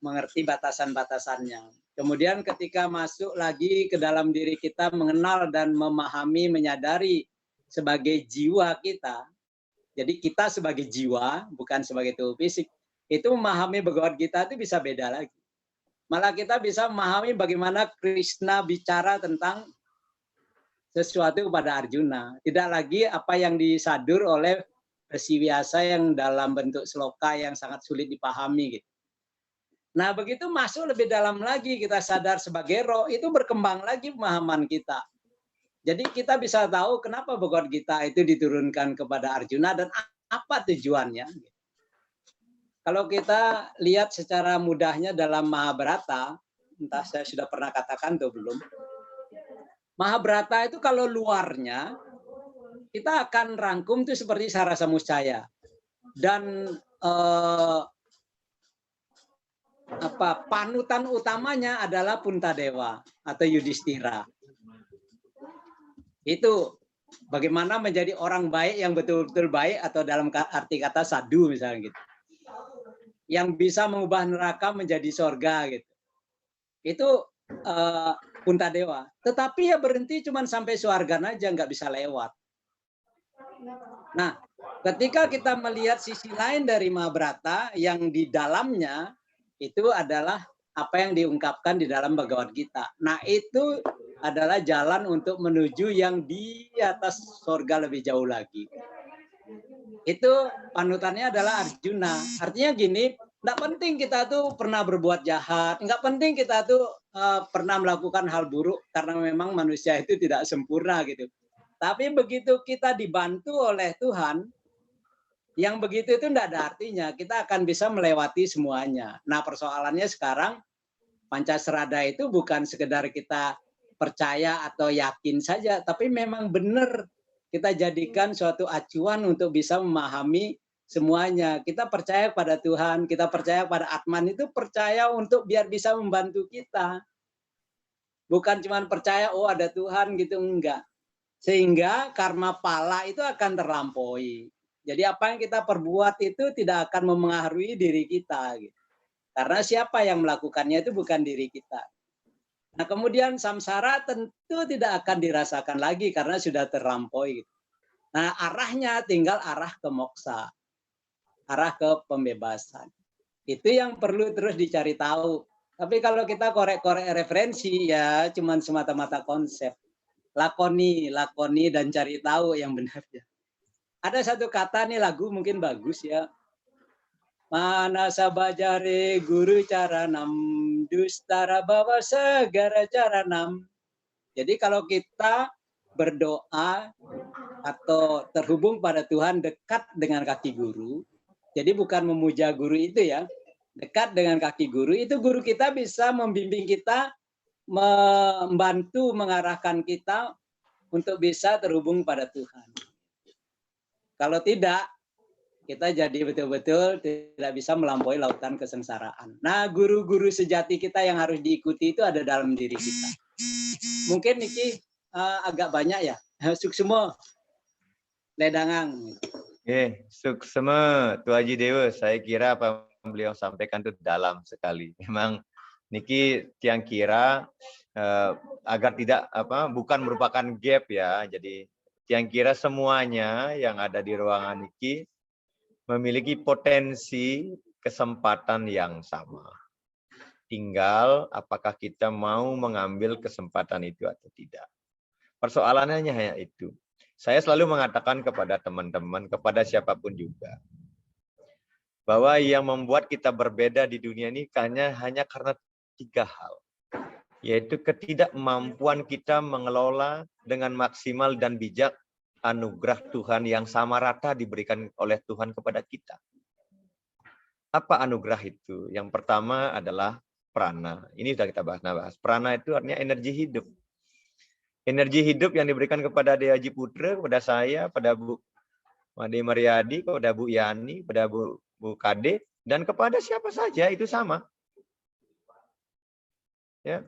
Mengerti batasan-batasannya. Kemudian ketika masuk lagi ke dalam diri kita, mengenal dan memahami, menyadari sebagai jiwa kita. Jadi kita sebagai jiwa, bukan sebagai tubuh fisik. Itu memahami Bhagavad Gita itu bisa beda lagi. Malah kita bisa memahami bagaimana Krishna bicara tentang sesuatu kepada Arjuna. Tidak lagi apa yang disadur oleh Resi Vyasa yang dalam bentuk sloka yang sangat sulit dipahami gitu. Nah, begitu masuk lebih dalam lagi, kita sadar sebagai roh, itu berkembang lagi pemahaman kita. Jadi kita bisa tahu kenapa Bhagavad Gita itu diturunkan kepada Arjuna dan apa tujuannya. Kalau kita lihat secara mudahnya dalam Mahabharata, entah saya sudah pernah katakan atau belum, Mahabharata itu kalau luarnya kita akan rangkum itu seperti Sarasa Muscaya dan panutan utamanya adalah Puntadewa atau Yudhistira. Itu bagaimana menjadi orang baik yang betul-betul baik atau dalam arti kata sadhu misalnya gitu. Yang bisa mengubah neraka menjadi sorga gitu. Itu Puntadewa. Tetapi ya berhenti cuma sampai surga aja, nggak bisa lewat. Nah, ketika kita melihat sisi lain dari Mahabharata yang di dalamnya itu adalah apa yang diungkapkan di dalam Bhagavad Gita. Nah, itu adalah jalan untuk menuju yang di atas surga lebih jauh lagi. Itu panutannya adalah Arjuna. Artinya gini, nggak penting kita tuh pernah berbuat jahat, nggak penting kita tuh pernah melakukan hal buruk karena memang manusia itu tidak sempurna gitu. Tapi begitu kita dibantu oleh Tuhan, yang begitu itu tidak ada artinya. Kita akan bisa melewati semuanya. Nah, persoalannya sekarang Pancasrada itu bukan sekedar kita percaya atau yakin saja, tapi memang benar kita jadikan suatu acuan untuk bisa memahami semuanya. Kita percaya pada Tuhan, kita percaya pada Atman, itu percaya untuk biar bisa membantu kita. Bukan cuma percaya, oh ada Tuhan gitu, enggak. Sehingga karma pala itu akan terlampaui. Jadi apa yang kita perbuat itu tidak akan memengaruhi diri kita. Gitu. Karena siapa yang melakukannya itu bukan diri kita. Nah kemudian samsara tentu tidak akan dirasakan lagi karena sudah terlampaui. Nah arahnya tinggal arah ke moksa. Arah ke pembebasan. Itu yang perlu terus dicari tahu. Tapi kalau kita korek-korek referensi ya cuman semata-mata konsep. Lakoni dan cari tahu yang benarnya. Ada satu kata nih lagu mungkin bagus ya. Manasa bajare guru caranam dustara bawa segara caranam. Jadi kalau kita berdoa atau terhubung pada Tuhan dekat dengan kaki guru, jadi bukan memuja guru itu ya, dekat dengan kaki guru, itu guru kita bisa membimbing kita, membantu mengarahkan kita untuk bisa terhubung pada Tuhan. Kalau tidak, kita jadi betul-betul tidak bisa melampaui lautan kesengsaraan. Nah, guru-guru sejati kita yang harus diikuti itu ada dalam diri kita. Mungkin Niki agak banyak ya. Suksema, Ledangang. Suksema, Tu Haji Dewa. Saya kira apa yang beliau sampaikan itu dalam sekali. Memang Niki tiang kira agar tidak bukan merupakan gap ya. Jadi tiang kira semuanya yang ada di ruangan Niki memiliki potensi kesempatan yang sama. Tinggal apakah kita mau mengambil kesempatan itu atau tidak. Persoalannya hanya itu. Saya selalu mengatakan kepada teman-teman, kepada siapapun juga, bahwa yang membuat kita berbeda di dunia ini hanya karena 3 hal. Yaitu ketidakmampuan kita mengelola dengan maksimal dan bijak anugerah Tuhan yang sama rata diberikan oleh Tuhan kepada kita. Apa anugerah itu? Yang pertama adalah prana. Ini sudah kita bahas. Prana itu artinya energi hidup. Energi hidup yang diberikan kepada Dea Haji Putra, kepada saya, pada Bu Made Mariadi, kepada Bu Yani, kepada Bu Kade, dan kepada siapa saja itu sama. Ya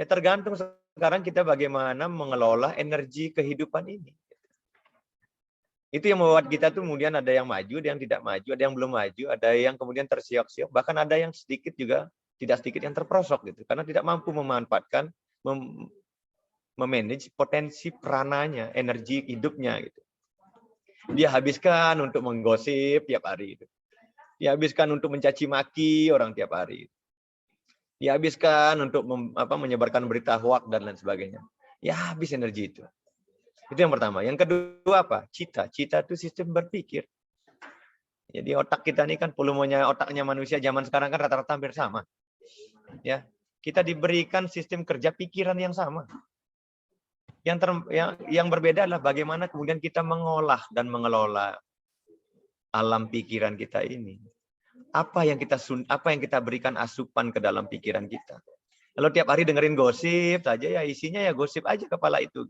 tergantung sekarang kita bagaimana mengelola energi kehidupan ini. Itu yang membuat kita tuh kemudian ada yang maju, ada yang tidak maju, ada yang belum maju, ada yang kemudian tersiok-siok, bahkan ada yang sedikit juga, tidak sedikit yang terperosok gitu, karena tidak mampu memanfaatkan, memanage potensi prananya, energi hidupnya gitu. Dia habiskan untuk menggosip tiap hari itu. Dia habiskan untuk mencaci maki orang tiap hari. Dia habiskan untuk menyebarkan berita hoak dan lain sebagainya. Ya habis energi itu. Itu yang pertama. Yang kedua apa? Cita. Cita itu sistem berpikir. Jadi otak kita ini kan volumenya otaknya manusia zaman sekarang kan rata-rata hampir sama. Ya, kita diberikan sistem kerja pikiran yang sama. Yang berbeda adalah bagaimana kemudian kita mengolah dan mengelola alam pikiran kita ini. Apa yang kita berikan asupan ke dalam pikiran kita. Kalau tiap hari dengerin gosip saja ya isinya ya gosip aja kepala itu.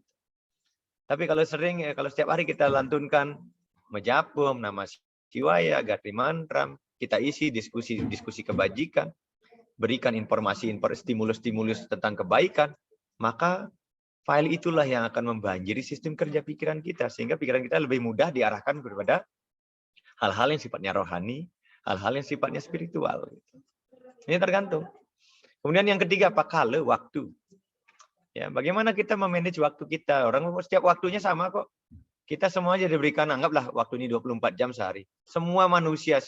Tapi kalau setiap hari kita lantunkan Mejapum, Nama Shivaya, Gatri Mantram, kita isi diskusi kebajikan, berikan stimulus-stimulus tentang kebaikan, maka file itulah yang akan membanjiri sistem kerja pikiran kita, sehingga pikiran kita lebih mudah diarahkan kepada hal-hal yang sifatnya rohani, hal-hal yang sifatnya spiritual. Ini tergantung. Kemudian yang ketiga, pakala waktu. Ya, bagaimana kita memanage waktu kita? Orang setiap waktunya sama kok. Kita semua aja diberikan, anggaplah waktu ini 24 jam sehari. Semua manusia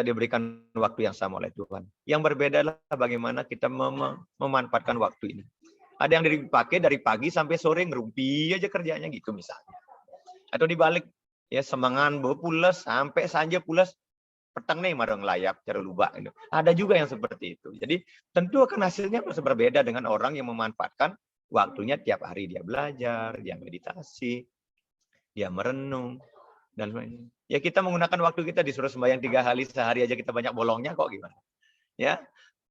diberikan waktu yang sama oleh Tuhan. Yang berbeda adalah bagaimana kita memanfaatkan waktu ini. Ada yang dipakai dari pagi sampai sore ngerumpi aja kerjanya gitu misalnya. Atau dibalik, ya semangan pulas sampai saja pulas petang nih marang layap cara lubak gitu. Ada juga yang seperti itu. Jadi tentu akan hasilnya berbeda dengan orang yang memanfaatkan waktunya tiap hari dia belajar, dia meditasi, dia merenung dan lain-lain. Ya kita menggunakan waktu kita disuruh sembahyang 3 kali sehari aja kita banyak bolongnya kok gimana? Ya.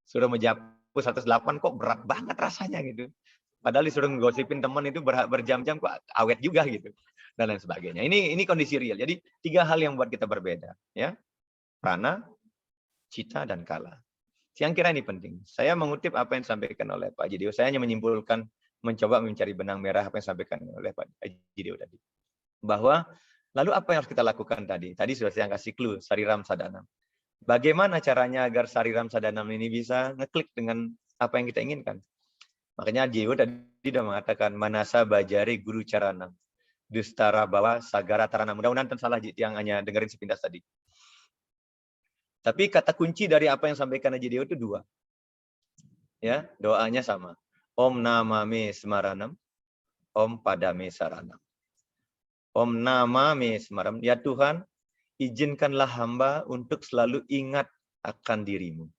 Suruh menjapu 108 kok berat banget rasanya gitu. Padahal disuruh ngosipin teman itu berjam-jam kok awet juga gitu. Dan lain sebagainya. Ini kondisi real. Jadi 3 hal yang buat kita berbeda, ya. Prana, cita, dan kala. Yang kira ini penting. Saya mengutip apa yang disampaikan oleh Pak Haji Dewo. Saya hanya menyimpulkan, mencoba mencari benang merah apa yang disampaikan oleh Pak Haji Dewo tadi. Bahwa, lalu apa yang harus kita lakukan tadi? Tadi sudah saya kasih clue, Sariram Sadanam. Bagaimana caranya agar Sariram Sadanam ini bisa ngeklik dengan apa yang kita inginkan? Makanya Dewo tadi sudah mengatakan, Manasa Bajari Guru Caranam. Dustara Bawa Sagara Taranam. Mudah-mudahan salah yang hanya dengerin sepintas tadi. Tapi kata kunci dari apa yang sampaikan Haji Dewo itu 2. Ya, doanya sama. Om Namame Semaranam, Om Padame Saranam. Om Namame Semaranam. Ya Tuhan, izinkanlah hamba untuk selalu ingat akan dirimu.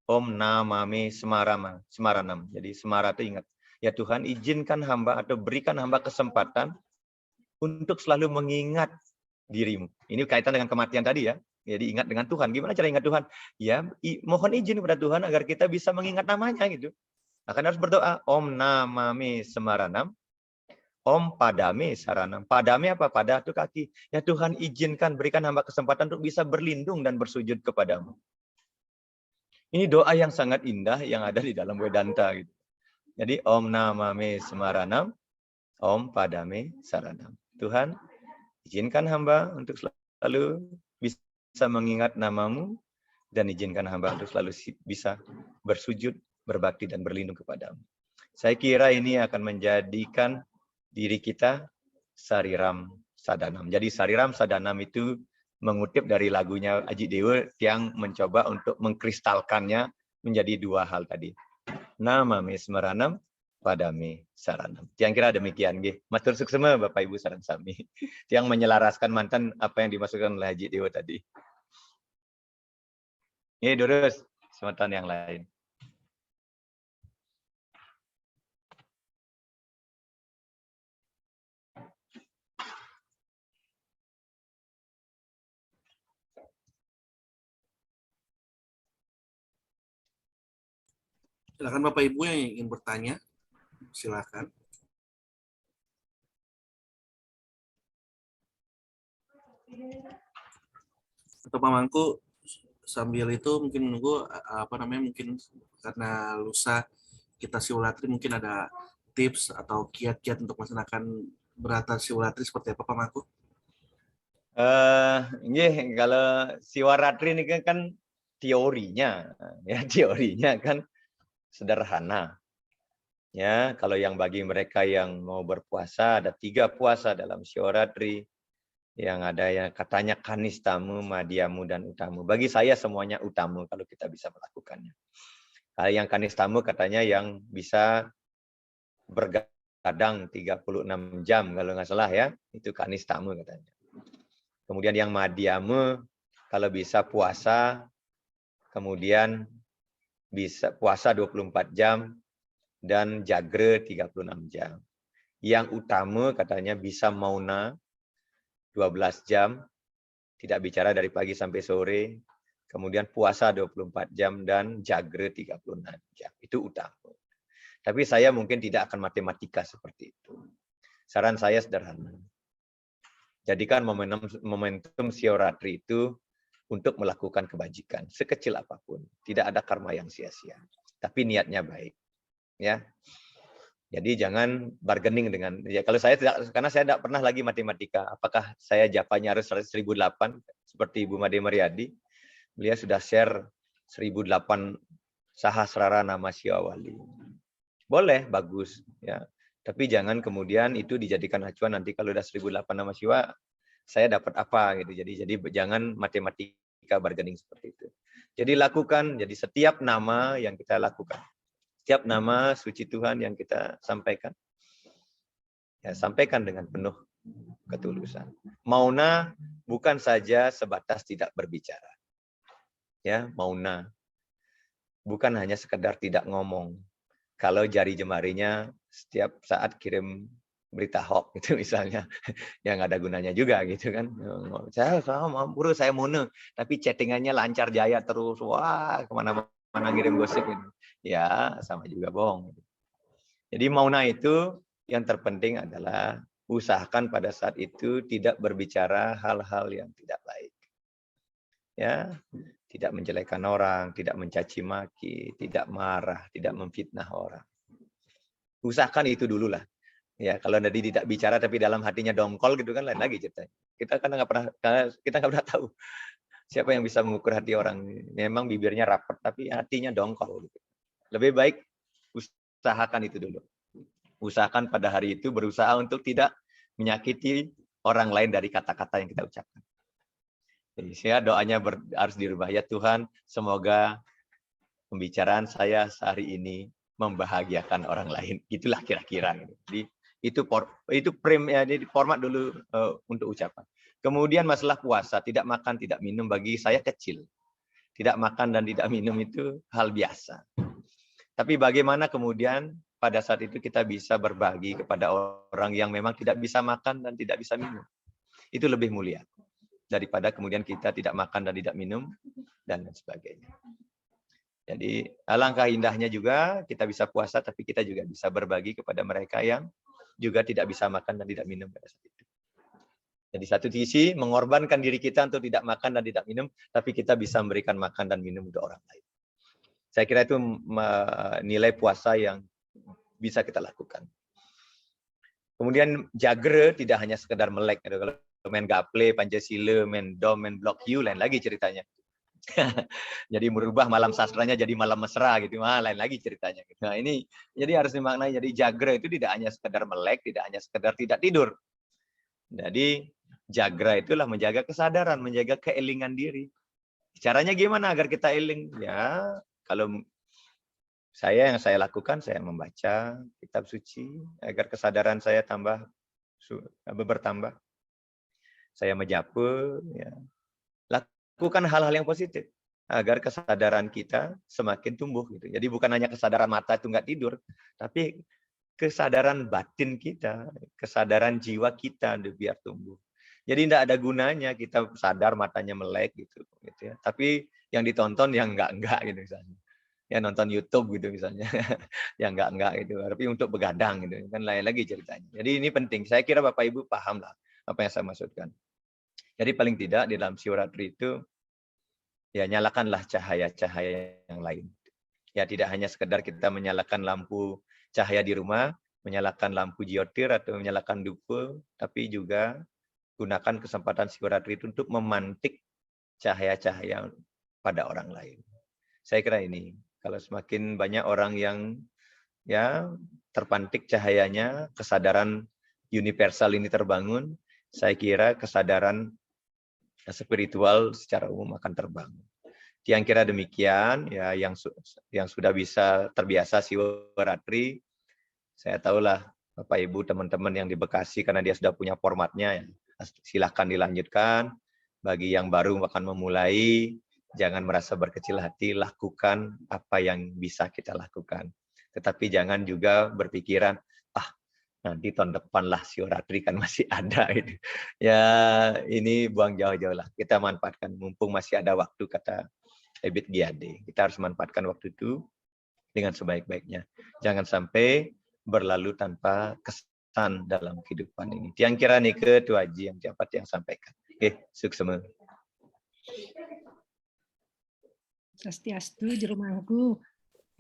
Om Namame Semaranam. Jadi semara itu ingat. Ya Tuhan, izinkan hamba atau berikan hamba kesempatan untuk selalu mengingat dirimu. Ini kaitan dengan kematian tadi ya. Jadi ingat dengan Tuhan. Gimana cara ingat Tuhan? Ya, mohon izin kepada Tuhan agar kita bisa mengingat namanya gitu. Akan harus berdoa. Om Namame Semaranam. Om Padame Saranam. Padame apa? Pada itu kaki. Ya Tuhan izinkan berikan hamba kesempatan untuk bisa berlindung dan bersujud kepadamu. Ini doa yang sangat indah yang ada di dalam Vedanta gitu. Jadi Om Namame Semaranam. Om Padame Saranam. Tuhan izinkan hamba untuk selalu bisa mengingat namamu dan izinkan hamba untuk selalu bisa bersujud, berbakti dan berlindung kepadamu. Saya kira ini akan menjadikan diri kita Sariram Sadanam. Jadi Sariram Sadanam itu mengutip dari lagunya Haji Dewo yang mencoba untuk mengkristalkannya menjadi 2 hal tadi. Namame Semaranam, Padame Saranam. Yang kira demikian nggih. Matur suksema Bapak Ibu sareng sami. Yang menyelaraskan mantan apa yang dimasukkan oleh Haji Dewo tadi. Ini terus kesempatan yang lain. Silakan Bapak Ibu yang ingin bertanya. Silakan. Atau Pak Mangku sambil itu mungkin menunggu mungkin karena lusa kita siulatri mungkin ada tips atau kiat-kiat untuk melaksanakan berata siulatri seperti apa Pak Mangku? Kalau siwaratri ini kan teorinya kan sederhana. Ya, kalau yang bagi mereka yang mau berpuasa ada 3 puasa dalam siwaratri. Yang ada yang katanya kanistamu, madiamu, dan utamu. Bagi saya semuanya utamu kalau kita bisa melakukannya. Kalau yang kanistamu katanya yang bisa bergadang 36 jam kalau nggak salah ya. Itu kanistamu katanya. Kemudian yang madiamu kalau bisa puasa, kemudian bisa puasa 24 jam, dan jagre 36 jam. Yang utama katanya bisa mauna 12 jam, tidak bicara dari pagi sampai sore, kemudian puasa 24 jam, dan jagra 36 jam. Itu utama. Tapi saya mungkin tidak akan matematika seperti itu. Saran saya sederhana. Jadikan momentum Sivaratri itu untuk melakukan kebajikan, sekecil apapun. Tidak ada karma yang sia-sia. Tapi niatnya baik. Ya. Jadi jangan bargaining dengan, ya kalau saya tidak, karena saya tidak pernah lagi matematika. Apakah saya japanya harus 1008 seperti Ibu Made Mariadi? Beliau sudah share 1008 Sahasrara nama Siwawali. Boleh, bagus, ya. Tapi jangan kemudian itu dijadikan acuan nanti kalau udah 1008 nama Siwa, saya dapat apa gitu. Jadi jangan matematika bargaining seperti itu. Jadi lakukan, jadi setiap nama yang kita lakukan, setiap nama suci Tuhan yang kita sampaikan, ya, sampaikan dengan penuh ketulusan. Mauna bukan saja sebatas tidak berbicara. Ya, mauna. Bukan hanya sekedar tidak ngomong. Kalau jari jemarinya setiap saat kirim berita hoax gitu misalnya, yang ada gunanya juga gitu kan. Saya mampuru, saya mauna, tapi chattingannya lancar jaya terus, wah kemana-mana ngirim gosip gitu. Ya, sama juga bohong. Jadi mauna itu yang terpenting adalah usahakan pada saat itu tidak berbicara hal-hal yang tidak baik. Ya, tidak menjelekkan orang, tidak mencaci maki, tidak marah, tidak memfitnah orang. Usahakan itu dulu lah. Ya, kalau tadi tidak bicara tapi dalam hatinya dongkol gitu kan lain lagi ceritanya. Kita kan nggak pernah tahu siapa yang bisa mengukur hati orang. Memang bibirnya rapat tapi hatinya dongkol. Gitu. Lebih baik usahakan itu dulu. Usahakan pada hari itu berusaha untuk tidak menyakiti orang lain dari kata-kata yang kita ucapkan. Jadi saya doanya harus dirubah. Ya Tuhan, semoga pembicaraan saya sehari ini membahagiakan orang lain. Itulah kira-kira. Jadi itu format dulu untuk ucapan. Kemudian masalah puasa, tidak makan, tidak minum bagi saya kecil. Tidak makan dan tidak minum itu hal biasa. Tapi bagaimana kemudian pada saat itu kita bisa berbagi kepada orang yang memang tidak bisa makan dan tidak bisa minum. Itu lebih mulia daripada kemudian kita tidak makan dan tidak minum dan lain sebagainya. Jadi alangkah indahnya juga kita bisa puasa tapi kita juga bisa berbagi kepada mereka yang juga tidak bisa makan dan tidak minum pada saat itu. Jadi satu sisi mengorbankan diri kita untuk tidak makan dan tidak minum, tapi kita bisa memberikan makan dan minum untuk orang lain. Saya kira itu nilai puasa yang bisa kita lakukan. Kemudian jagra tidak hanya sekedar melek. Kalau main gaple, Pancasila, main dom, main blok U, lain lagi ceritanya. Jadi merubah malam sastranya jadi malam mesra gitu, lain lagi ceritanya. Nah ini jadi harus dimaknai. Jadi jagra itu tidak hanya sekedar melek, tidak hanya sekedar tidak tidur. Jadi jagra itulah menjaga kesadaran, menjaga keelingan diri. Caranya gimana agar kita eling? Ya kalau yang saya lakukan, saya membaca kitab suci agar kesadaran saya bertambah. Saya menjapa, ya. Lakukan hal-hal yang positif agar kesadaran kita semakin tumbuh. Gitu. Jadi bukan hanya kesadaran mata itu nggak tidur, tapi kesadaran batin kita, kesadaran jiwa kita biar tumbuh. Jadi tidak ada gunanya kita sadar matanya melek gitu ya. Tapi yang ditonton yang enggak gitu misalnya. Ya nonton YouTube gitu misalnya. yang enggak gitu. Tapi untuk begadang gitu. Kan lain lagi ceritanya. Jadi ini penting. Saya kira Bapak Ibu paham lah apa yang saya maksudkan. Jadi paling tidak di dalam Sivaratri itu ya nyalakanlah cahaya-cahaya yang lain. Ya tidak hanya sekedar kita menyalakan lampu cahaya di rumah, menyalakan lampu jiotir atau menyalakan dupa, tapi juga gunakan kesempatan Sivaratri itu untuk memantik cahaya-cahaya pada orang lain. Saya kira ini, kalau semakin banyak orang yang ya terpantik cahayanya, kesadaran universal ini terbangun, saya kira kesadaran spiritual secara umum akan terbangun. Yang kira demikian, ya yang sudah bisa terbiasa Sivaratri, saya tahulah Bapak Ibu teman-teman yang di Bekasi karena dia sudah punya formatnya, ya, silahkan dilanjutkan. Bagi yang baru akan memulai, jangan merasa berkecil hati, lakukan apa yang bisa kita lakukan. Tetapi jangan juga berpikiran, Nanti tahun depan lah Siwaratri kan masih ada itu. Ya ini buang jauh-jauh lah. Kita manfaatkan mumpung masih ada waktu, kata Ebit Giade. Kita harus manfaatkan waktu itu dengan sebaik-baiknya. Jangan sampai berlalu tanpa kesan dalam kehidupan ini. Tiang kira nih Ketua Haji yang dapat yang sampaikan. Oke, sukses. Swastiastu juru mangku.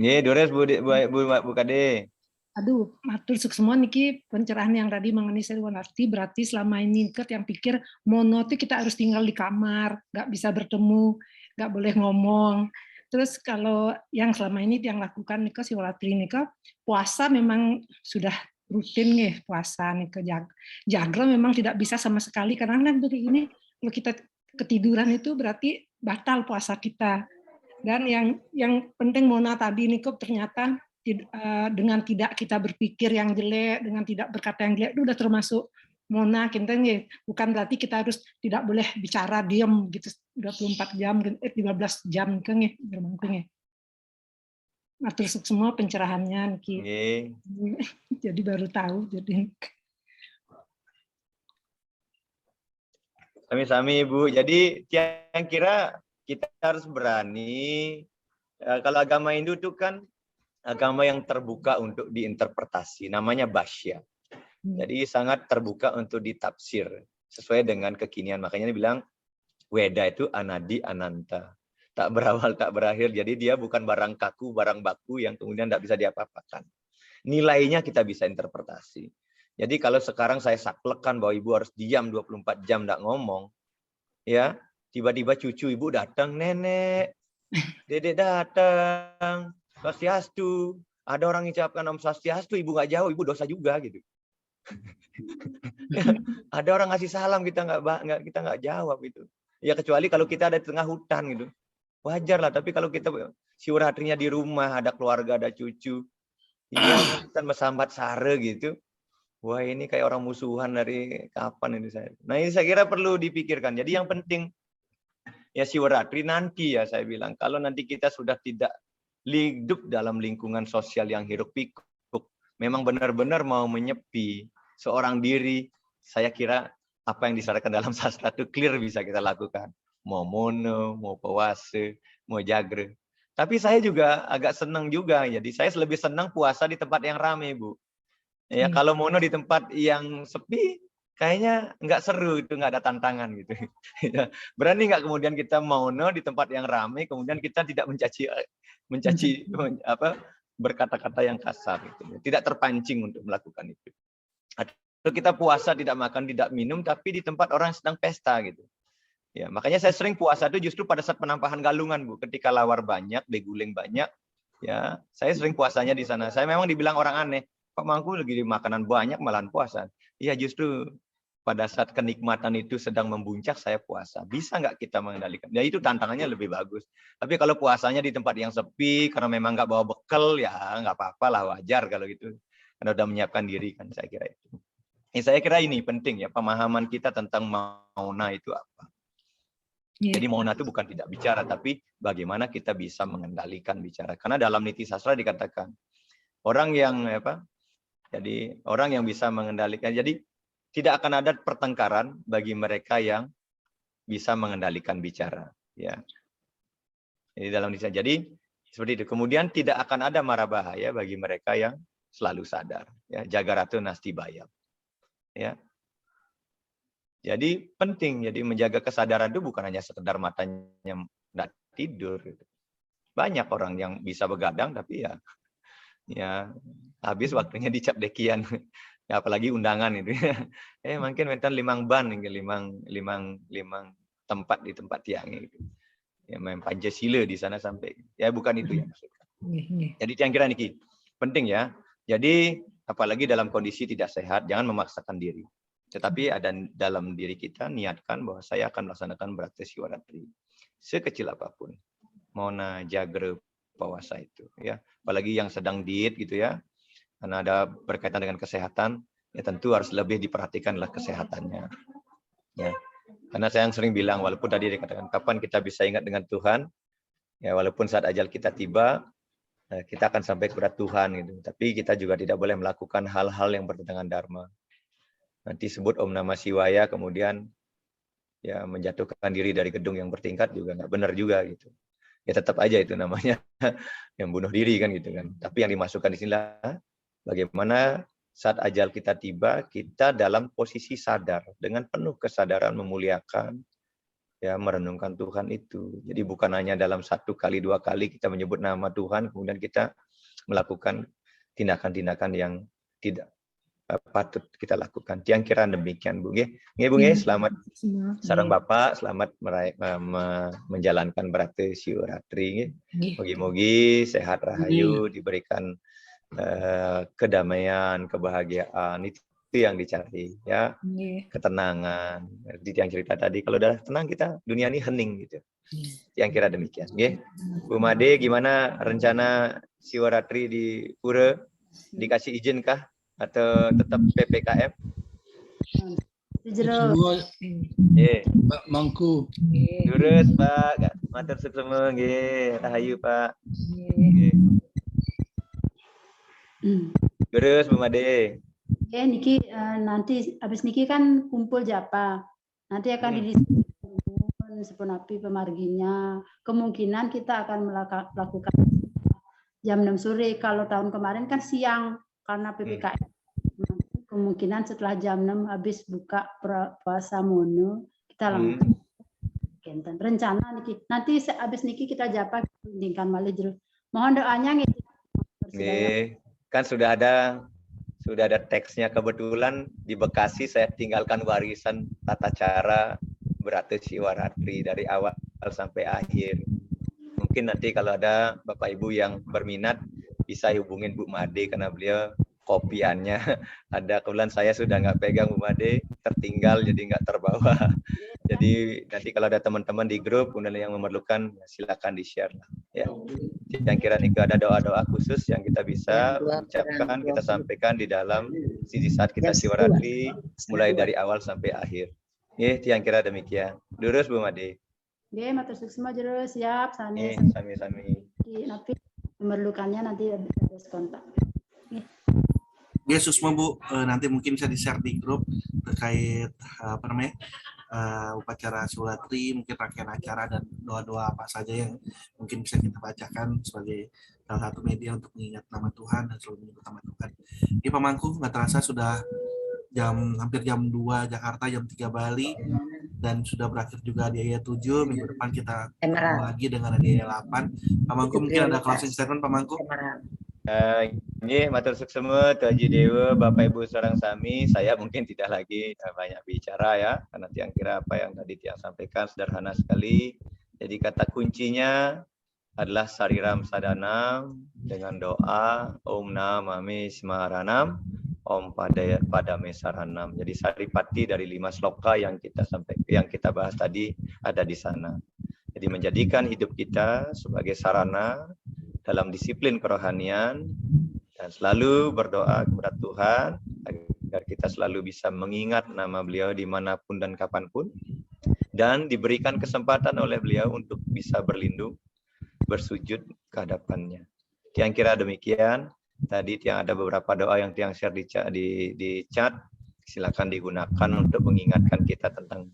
Nih, Dores Bu Kade. Aduh, matur semua niki pencerahan yang tadi mengenai Siwaratri, berarti selama ini yang pikir mono itu kita harus tinggal di kamar, nggak bisa bertemu, nggak boleh ngomong. Terus kalau yang selama ini yang lakukan nika Siwaratri nika, puasa memang sudah rutin nih puasa nih jagra memang tidak bisa sama sekali karena begini ini kalau kita ketiduran itu berarti batal puasa kita. Dan yang penting Mona tadi nih kok ternyata dengan tidak kita berpikir yang jelek, dengan tidak berkata yang jelek itu udah termasuk Mona kita nih. Bukan berarti kita harus tidak boleh bicara diam gitu 24 jam 15 jam kan ya bermangkungnya. Matur semua pencerahannya Niki. Jadi baru tahu jadi. Sami-sami Ibu. Jadi yang kira kita harus berani. Kalau agama Hindu itu kan agama yang terbuka untuk diinterpretasi. Namanya Bhashya. Jadi sangat terbuka untuk ditafsir sesuai dengan kekinian. Makanya dia bilang Weda itu anadi ananta. Tak berawal, tak berakhir. Jadi dia bukan barang kaku, barang baku yang kemudian tidak bisa diapa-apakan. Nilainya kita bisa interpretasi. Jadi kalau sekarang saya saklekan bahwa Ibu harus diam 24 jam tidak ngomong, ya tiba-tiba cucu Ibu datang, nenek, dedek datang, Swastiastu, ada orang mengucapkan Om Swastiastu, Ibu nggak jawab, Ibu dosa juga gitu. Ada orang ngasih salam kita nggak jawab itu. Ya kecuali kalau kita ada di tengah hutan gitu, wajar lah. Tapi kalau kita Siwaratrinya di rumah, ada keluarga, ada cucu, iya kita mesambat sare gitu. Wah ini kayak orang musuhan dari kapan ini saya. Nah ini saya kira perlu dipikirkan. Jadi yang penting ya Siwaratri nanti ya saya bilang kalau nanti kita sudah tidak hidup dalam lingkungan sosial yang hiruk pikuk, memang benar-benar mau menyepi seorang diri, saya kira apa yang disarankan dalam sastra itu clear bisa kita lakukan. Mau mono, mau puasa, mau jagra. Tapi saya juga agak senang juga. Jadi saya lebih senang puasa di tempat yang ramai, Bu. Ya kalau mono di tempat yang sepi, kayaknya nggak seru itu, nggak ada tantangan gitu. Berani nggak kemudian kita mono di tempat yang ramai, kemudian kita tidak mencaci apa berkata-kata yang kasar gitu. Tidak terpancing untuk melakukan itu. Atau kita puasa tidak makan, tidak minum, tapi di tempat orang sedang pesta gitu. Ya, makanya saya sering puasa itu justru pada saat penampahan galungan, Bu. Ketika lawar banyak, beguling banyak, ya, saya sering puasanya di sana. Saya memang dibilang orang aneh, Pak Mangku lagi makanan banyak malahan puasa. Iya, justru pada saat kenikmatan itu sedang membuncak saya puasa. Bisa nggak kita mengendalikan? Ya itu tantangannya lebih bagus. Tapi kalau puasanya di tempat yang sepi karena memang nggak bawa bekal, ya nggak apa-apa lah, wajar kalau gitu. Karena udah menyiapkan diri kan, saya kira itu. Saya kira ini penting ya, pemahaman kita tentang mauna itu apa. Jadi mauna itu bukan tidak bicara, tapi bagaimana kita bisa mengendalikan bicara. Karena dalam niti sastra dikatakan orang yang apa? Jadi orang yang bisa mengendalikan. Jadi tidak akan ada pertengkaran bagi mereka yang bisa mengendalikan bicara. Ya. Jadi dalam niti. Jadi seperti itu. Kemudian tidak akan ada mara bahaya bagi mereka yang selalu sadar. Ya. Jagaratu nasti bayam. Ya. Jadi penting, jadi menjaga kesadaran itu bukan hanya sekedar matanya nggak tidur. Banyak orang yang bisa begadang tapi ya habis waktunya dicap dekian. Ya, apalagi undangan itu. Mungkin mentan limang ban, limang tempat di tempat tiang itu. Ya main Pancasila di sana sampai. Ya bukan itu yang maksudkan. Jadi yang kira niki penting ya. Jadi apalagi dalam kondisi tidak sehat, jangan memaksakan diri. Tetapi ada dalam diri kita niatkan bahwa saya akan melaksanakan berakti Siwaratri sekecil apapun. Mona, jagra, puasa itu ya. Apalagi yang sedang diet gitu ya. Karena ada berkaitan dengan kesehatan, ya tentu harus lebih diperhatikanlah kesehatannya. Ya. Karena saya yang sering bilang walaupun tadi dikatakan kapan kita bisa ingat dengan Tuhan, ya walaupun saat ajal kita tiba, kita akan sampai kepada Tuhan gitu. Tapi kita juga tidak boleh melakukan hal-hal yang bertentangan dharma. Nanti sebut Om Namah Shivaya kemudian ya menjatuhkan diri dari gedung yang bertingkat juga nggak benar juga gitu. Ya tetap aja itu namanya yang bunuh diri kan gitu kan. Tapi yang dimasukkan di sinilah bagaimana saat ajal kita tiba, kita dalam posisi sadar dengan penuh kesadaran memuliakan, ya merenungkan Tuhan itu. Jadi bukan hanya dalam 1 kali 2 kali kita menyebut nama Tuhan, kemudian kita melakukan tindakan-tindakan yang tidak patut kita lakukan. Yang kira demikian, Bu. Nggih, Bu. Selamat sareng Bapak, selamat menjalankan Brate Siwaratri. Mogi-mogi sehat rahayu, diberikan kedamaian, kebahagiaan, itu yang dicari ya. Ketenangan. Jadi yang cerita tadi, kalau udah tenang kita dunia ini hening gitu. Yang kira demikian, nggih. Bu Made, gimana rencana Siwaratri di Pura? Dikasih izinkah atau tetap PPKM? Semua Pak Mangku. Durus Pak, matur suksema nggih, rahayu Pak. Nggih. Durus Bu Made. Ya niki nanti habis niki kan kumpul japa. Nanti akan didiskusikan sepenapi pemarginya. Kemungkinan kita akan melakukan jam 6 sore. Kalau tahun kemarin kan siang karena PPKM. Kemungkinan setelah jam 6 habis buka puasa mono kita langsung kenten. Rencana niki nanti habis niki kita japa dingkan malih jero. Mohon doanya nggih. Kan sudah ada teksnya. Kebetulan di Bekasi saya tinggalkan warisan tata cara Brate Siwaratri dari awal sampai akhir. Mungkin nanti kalau ada Bapak Ibu yang berminat bisa hubungin Bu Made karena beliau kopiannya ada. Kebetulan saya sudah nggak pegang Bu Made, tertinggal jadi nggak terbawa. Jadi nanti kalau ada teman-teman di grup kemudian yang memerlukan silakan di-share lah ya. Yang kira nih ada doa-doa khusus yang kita bisa ucapkan, kita sampaikan di dalam sisi saat kita Siwaratri mulai dari awal sampai akhir. Yang kira demikian. Durus Bu Made. Nggih, matur suksema jero siap sami. Sami-sami. Nanti memerlukannya nanti ada kontak. Yesus Bu, nanti mungkin bisa di-share di grup terkait upacara Siwaratri, mungkin rangkaian acara dan doa-doa apa saja yang mungkin bisa kita bacakan sebagai salah satu media untuk mengingat nama Tuhan dan selalu menyebut nama Tuhan. Di Pemangku nggak terasa sudah hampir jam 2 Jakarta, jam 3 Bali, dan sudah berakhir juga di ayat 7. Minggu depan kita ketemu lagi dengan ayat 8. Pemangku mungkin ada closing statement, Pemangku? Ini matur suksema Tuhaji Dewa, Bapak Ibu sareng sami. Saya mungkin tidak lagi banyak bicara ya, karena tiang kira apa yang tadi tiang sampaikan sederhana sekali. Jadi kata kuncinya adalah Sariram Sadanam dengan doa Om Namami Smaranam Om Padame Saranam. Jadi saripati dari 5 sloka yang kita bahas tadi ada di sana. Jadi menjadikan hidup kita sebagai sarana dalam disiplin kerohanian dan selalu berdoa kepada Tuhan agar kita selalu bisa mengingat nama beliau dimanapun dan kapanpun dan diberikan kesempatan oleh beliau untuk bisa berlindung, bersujud ke hadapannya. Tiang kira demikian. Tadi tiang ada beberapa doa yang tiang share di chat. Silakan digunakan untuk mengingatkan kita tentang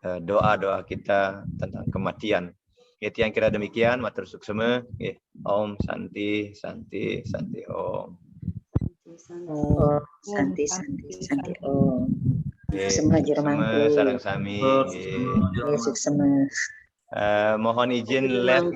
doa-doa kita tentang kematian. Yang kira demikian, matur suksema. Om Santi Santi Santi Om. Santi Santi Santi Om. Semua jermanku. Sarang sami. Suksema. Mohon izin live